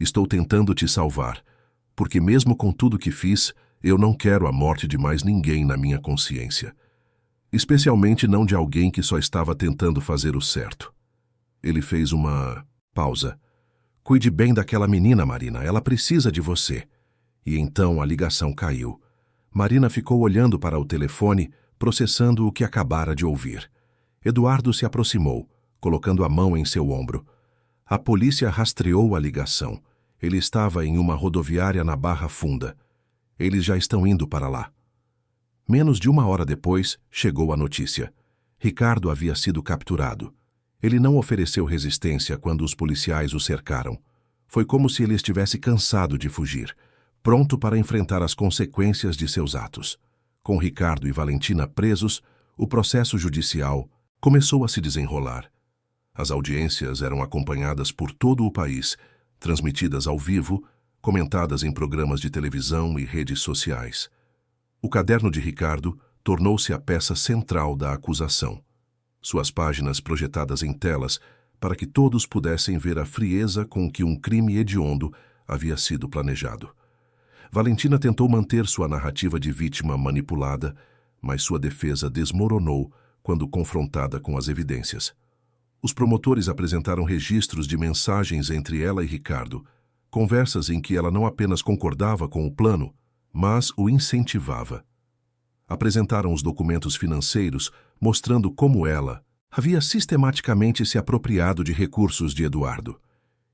Estou tentando te salvar, porque mesmo com tudo que fiz, eu não quero a morte de mais ninguém na minha consciência. Especialmente não de alguém que só estava tentando fazer o certo. Ele fez uma pausa. Cuide bem daquela menina, Marina, ela precisa de você. E então a ligação caiu. Marina ficou olhando para o telefone, processando o que acabara de ouvir. Eduardo se aproximou, colocando a mão em seu ombro. A polícia rastreou a ligação. Ele estava em uma rodoviária na Barra Funda. Eles já estão indo para lá. Menos de 1 hora depois, chegou a notícia. Ricardo havia sido capturado. Ele não ofereceu resistência quando os policiais o cercaram. Foi como se ele estivesse cansado de fugir, pronto para enfrentar as consequências de seus atos. Com Ricardo e Valentina presos, o processo judicial começou a se desenrolar. As audiências eram acompanhadas por todo o país, transmitidas ao vivo, comentadas em programas de televisão e redes sociais. O caderno de Ricardo tornou-se a peça central da acusação. Suas páginas projetadas em telas para que todos pudessem ver a frieza com que um crime hediondo havia sido planejado. Valentina tentou manter sua narrativa de vítima manipulada, mas sua defesa desmoronou quando confrontada com as evidências. Os promotores apresentaram registros de mensagens entre ela e Ricardo, conversas em que ela não apenas concordava com o plano, mas o incentivava. Apresentaram os documentos financeiros mostrando como ela havia sistematicamente se apropriado de recursos de Eduardo.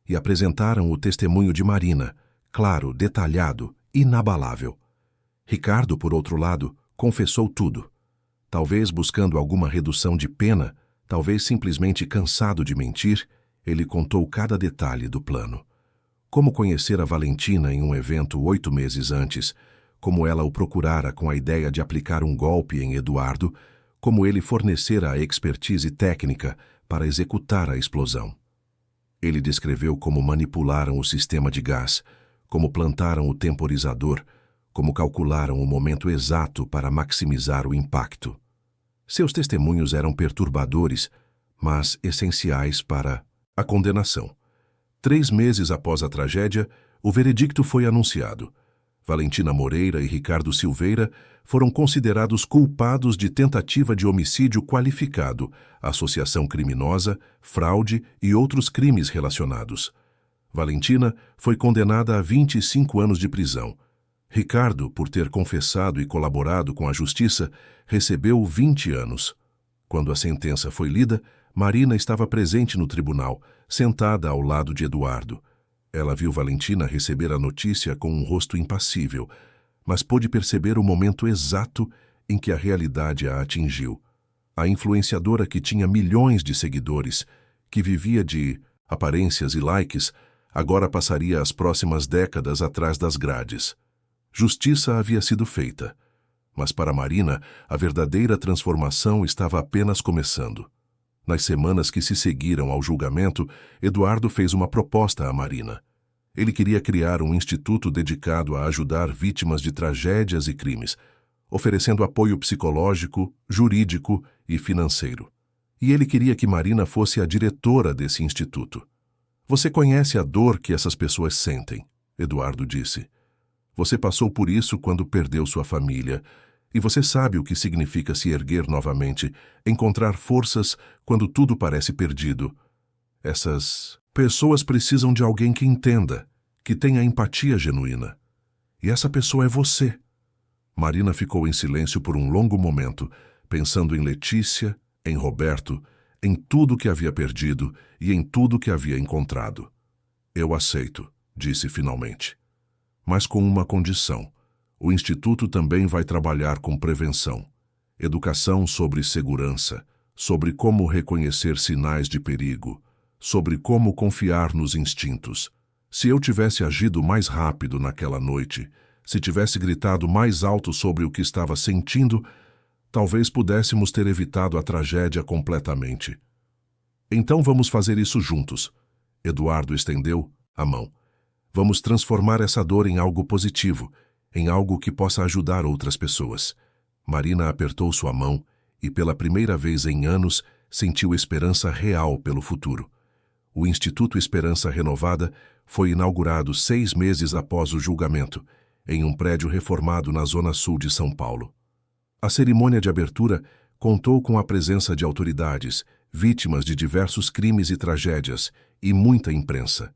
E apresentaram o testemunho de Marina, claro, detalhado, inabalável. Ricardo, por outro lado, confessou tudo. Talvez buscando alguma redução de pena, talvez simplesmente cansado de mentir, ele contou cada detalhe do plano. Como conhecer a Valentina em um evento 8 meses antes, como ela o procurara com a ideia de aplicar um golpe em Eduardo, como ele fornecera a expertise técnica para executar a explosão. Ele descreveu como manipularam o sistema de gás, como plantaram o temporizador, como calcularam o momento exato para maximizar o impacto. Seus testemunhos eram perturbadores, mas essenciais para a condenação. 3 meses após a tragédia, o veredicto foi anunciado. Valentina Moreira e Ricardo Silveira foram considerados culpados de tentativa de homicídio qualificado, associação criminosa, fraude e outros crimes relacionados. Valentina foi condenada a 25 anos de prisão. Ricardo, por ter confessado e colaborado com a justiça, recebeu 20 anos. Quando a sentença foi lida, Marina estava presente no tribunal, sentada ao lado de Eduardo. Ela viu Valentina receber a notícia com um rosto impassível, mas pôde perceber o momento exato em que a realidade a atingiu. A influenciadora que tinha milhões de seguidores, que vivia de aparências e likes, agora passaria as próximas décadas atrás das grades. Justiça havia sido feita, mas para Marina, a verdadeira transformação estava apenas começando. Nas semanas que se seguiram ao julgamento, Eduardo fez uma proposta a Marina. Ele queria criar um instituto dedicado a ajudar vítimas de tragédias e crimes, oferecendo apoio psicológico, jurídico e financeiro. E ele queria que Marina fosse a diretora desse instituto. Você conhece a dor que essas pessoas sentem, Eduardo disse. Você passou por isso quando perdeu sua família, e você sabe o que significa se erguer novamente, encontrar forças quando tudo parece perdido. Essas pessoas precisam de alguém que entenda, que tenha empatia genuína. E essa pessoa é você. Marina ficou em silêncio por um longo momento, pensando em Letícia, em Roberto, em tudo que havia perdido e em tudo que havia encontrado. Eu aceito, disse finalmente. Mas com uma condição. O Instituto também vai trabalhar com prevenção, educação sobre segurança, sobre como reconhecer sinais de perigo, sobre como confiar nos instintos. Se eu tivesse agido mais rápido naquela noite, se tivesse gritado mais alto sobre o que estava sentindo, talvez pudéssemos ter evitado a tragédia completamente. Então vamos fazer isso juntos. Eduardo estendeu a mão. Vamos transformar essa dor em algo positivo, em algo que possa ajudar outras pessoas. Marina apertou sua mão e, pela primeira vez em anos, sentiu esperança real pelo futuro. O Instituto Esperança Renovada foi inaugurado 6 meses após o julgamento, em um prédio reformado na zona sul de São Paulo. A cerimônia de abertura contou com a presença de autoridades, vítimas de diversos crimes e tragédias, e muita imprensa.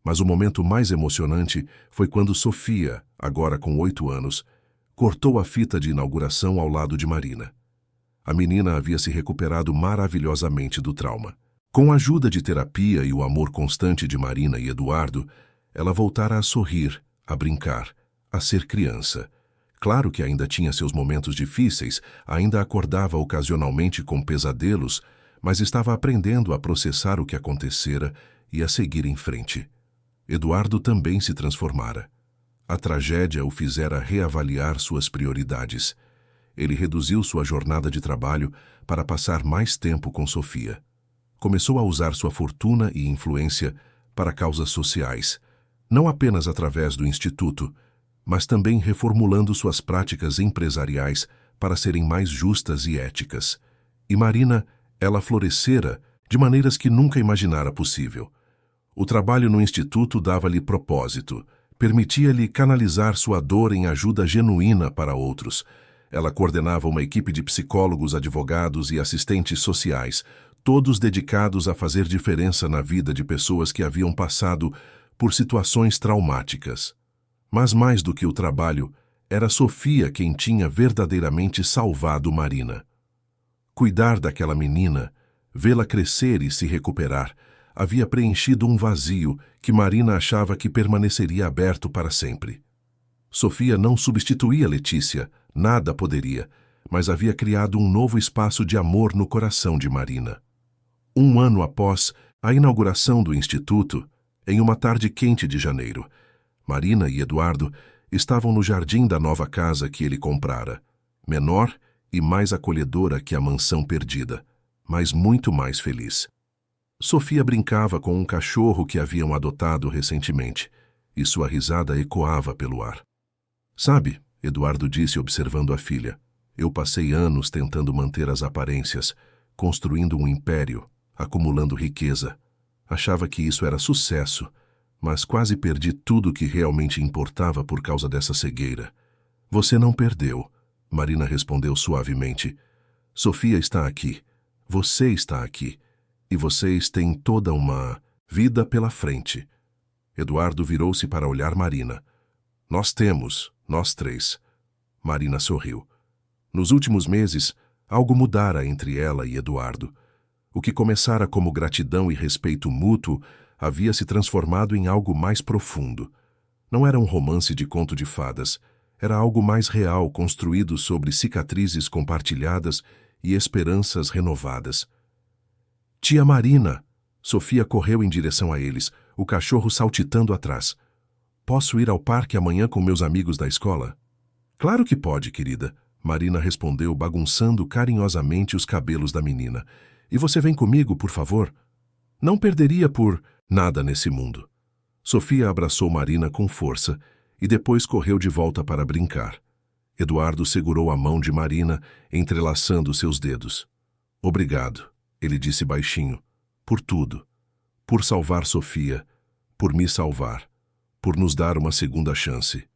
Mas o momento mais emocionante foi quando Sofia, agora com 8 anos, cortou a fita de inauguração ao lado de Marina. A menina havia se recuperado maravilhosamente do trauma. Com a ajuda de terapia e o amor constante de Marina e Eduardo, ela voltara a sorrir, a brincar, a ser criança. Claro que ainda tinha seus momentos difíceis, ainda acordava ocasionalmente com pesadelos, mas estava aprendendo a processar o que acontecera e a seguir em frente. Eduardo também se transformara. A tragédia o fizera reavaliar suas prioridades. Ele reduziu sua jornada de trabalho para passar mais tempo com Sofia. Começou a usar sua fortuna e influência para causas sociais, não apenas através do Instituto, mas também reformulando suas práticas empresariais para serem mais justas e éticas. E Marina, ela florescera de maneiras que nunca imaginara possível. O trabalho no Instituto dava-lhe propósito, permitia-lhe canalizar sua dor em ajuda genuína para outros. Ela coordenava uma equipe de psicólogos, advogados e assistentes sociais, todos dedicados a fazer diferença na vida de pessoas que haviam passado por situações traumáticas. Mas mais do que o trabalho, era Sofia quem tinha verdadeiramente salvado Marina. Cuidar daquela menina, vê-la crescer e se recuperar, havia preenchido um vazio que Marina achava que permaneceria aberto para sempre. Sofia não substituía Letícia, nada poderia, mas havia criado um novo espaço de amor no coração de Marina. 1 ano após a inauguração do Instituto, em uma tarde quente de janeiro, Marina e Eduardo estavam no jardim da nova casa que ele comprara, menor e mais acolhedora que a mansão perdida, mas muito mais feliz. Sofia brincava com um cachorro que haviam adotado recentemente, e sua risada ecoava pelo ar. Sabe, Eduardo disse observando a filha, eu passei anos tentando manter as aparências, construindo um império, acumulando riqueza. Achava que isso era sucesso, mas quase perdi tudo que realmente importava por causa dessa cegueira. Você não perdeu, Marina respondeu suavemente. Sofia está aqui. Você está aqui. E vocês têm toda uma vida pela frente. Eduardo virou-se para olhar Marina. Nós temos, nós 3. Marina sorriu. Nos últimos meses, algo mudara entre ela e Eduardo. O que começara como gratidão e respeito mútuo havia se transformado em algo mais profundo. Não era um romance de conto de fadas, era algo mais real, construído sobre cicatrizes compartilhadas e esperanças renovadas. Tia Marina! Sofia correu em direção a eles, o cachorro saltitando atrás. Posso ir ao parque amanhã com meus amigos da escola? Claro que pode, querida, Marina respondeu, bagunçando carinhosamente os cabelos da menina. E você vem comigo, por favor? Não perderia por nada nesse mundo. Sofia abraçou Marina com força e depois correu de volta para brincar. Eduardo segurou a mão de Marina, entrelaçando seus dedos. Obrigado, ele disse baixinho, por tudo. Por salvar Sofia, por me salvar, por nos dar uma segunda chance.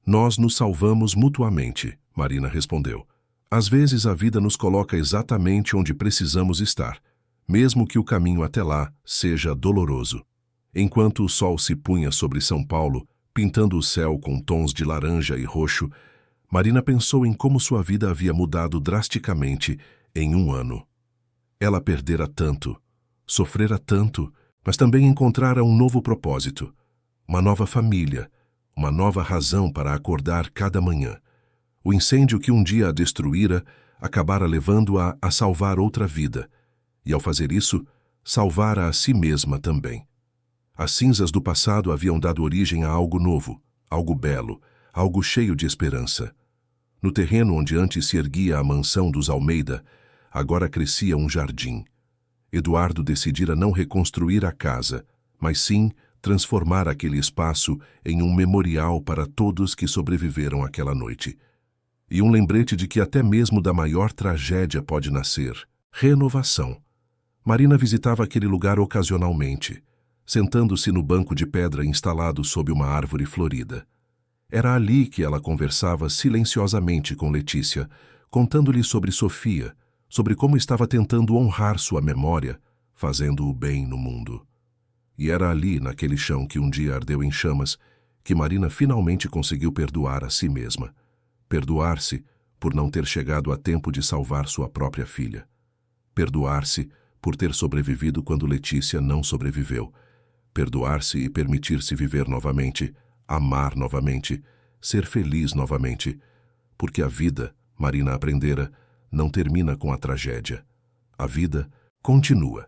Nós nos salvamos mutuamente, Marina respondeu. Às vezes a vida nos coloca exatamente onde precisamos estar, mesmo que o caminho até lá seja doloroso. Enquanto o sol se punha sobre São Paulo, pintando o céu com tons de laranja e roxo, Marina pensou em como sua vida havia mudado drasticamente em um ano. Ela perdera tanto, sofrera tanto, mas também encontrara um novo propósito, uma nova família, uma nova razão para acordar cada manhã. O incêndio que um dia a destruíra acabara levando-a a salvar outra vida, e ao fazer isso, salvara a si mesma também. As cinzas do passado haviam dado origem a algo novo, algo belo, algo cheio de esperança. No terreno onde antes se erguia a mansão dos Almeida, agora crescia um jardim. Eduardo decidira não reconstruir a casa, mas sim transformar aquele espaço em um memorial para todos que sobreviveram àquela noite. E um lembrete de que até mesmo da maior tragédia pode nascer renovação. Marina visitava aquele lugar ocasionalmente, sentando-se no banco de pedra instalado sob uma árvore florida. Era ali que ela conversava silenciosamente com Letícia, contando-lhe sobre Sofia, sobre como estava tentando honrar sua memória, fazendo o bem no mundo. E era ali, naquele chão que um dia ardeu em chamas, que Marina finalmente conseguiu perdoar a si mesma. Perdoar-se por não ter chegado a tempo de salvar sua própria filha. Perdoar-se por ter sobrevivido quando Letícia não sobreviveu. Perdoar-se e permitir-se viver novamente, amar novamente, ser feliz novamente. Porque a vida, Marina aprendera, não termina com a tragédia. A vida continua.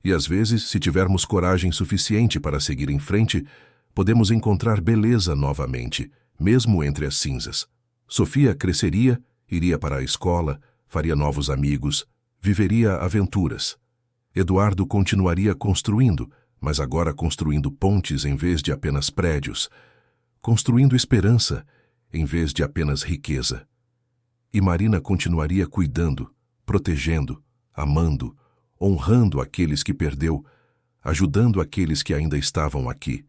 E às vezes, se tivermos coragem suficiente para seguir em frente, podemos encontrar beleza novamente, mesmo entre as cinzas. Sofia cresceria, iria para a escola, faria novos amigos, viveria aventuras. Eduardo continuaria construindo, mas agora construindo pontes em vez de apenas prédios, construindo esperança em vez de apenas riqueza. E Marina continuaria cuidando, protegendo, amando, honrando aqueles que perdeu, ajudando aqueles que ainda estavam aqui.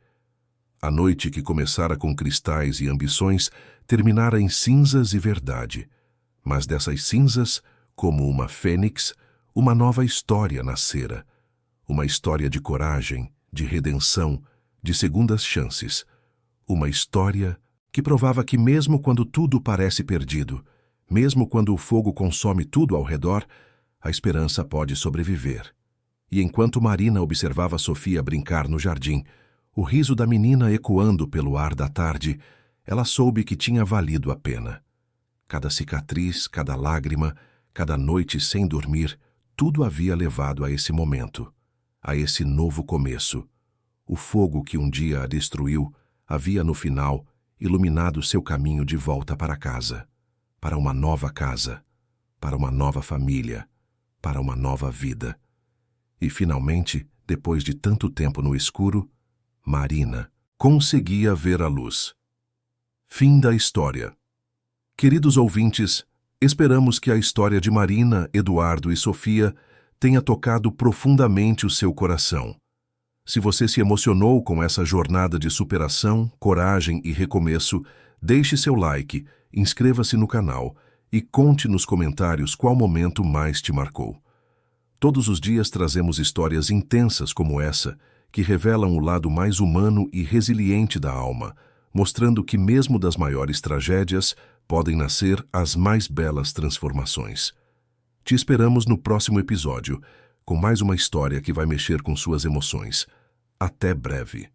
A noite que começara com cristais e ambições terminara em cinzas e verdade, mas dessas cinzas, como uma fênix, uma nova história nascera. Uma história de coragem, de redenção, de segundas chances. Uma história que provava que mesmo quando tudo parece perdido, mesmo quando o fogo consome tudo ao redor, a esperança pode sobreviver. E enquanto Marina observava Sofia brincar no jardim, o riso da menina ecoando pelo ar da tarde, ela soube que tinha valido a pena. Cada cicatriz, cada lágrima, cada noite sem dormir, tudo havia levado a esse momento, a esse novo começo. O fogo que um dia a destruiu havia, no final, iluminado seu caminho de volta para casa, para uma nova casa, para uma nova família, para uma nova vida. E, finalmente, depois de tanto tempo no escuro, Marina conseguia ver a luz. Fim da história. Queridos ouvintes, esperamos que a história de Marina, Eduardo e Sofia tenha tocado profundamente o seu coração. Se você se emocionou com essa jornada de superação, coragem e recomeço, deixe seu like, inscreva-se no canal e conte nos comentários qual momento mais te marcou. Todos os dias trazemos histórias intensas como essa, que revelam o lado mais humano e resiliente da alma, mostrando que mesmo das maiores tragédias podem nascer as mais belas transformações. Te esperamos no próximo episódio, com mais uma história que vai mexer com suas emoções. Até breve.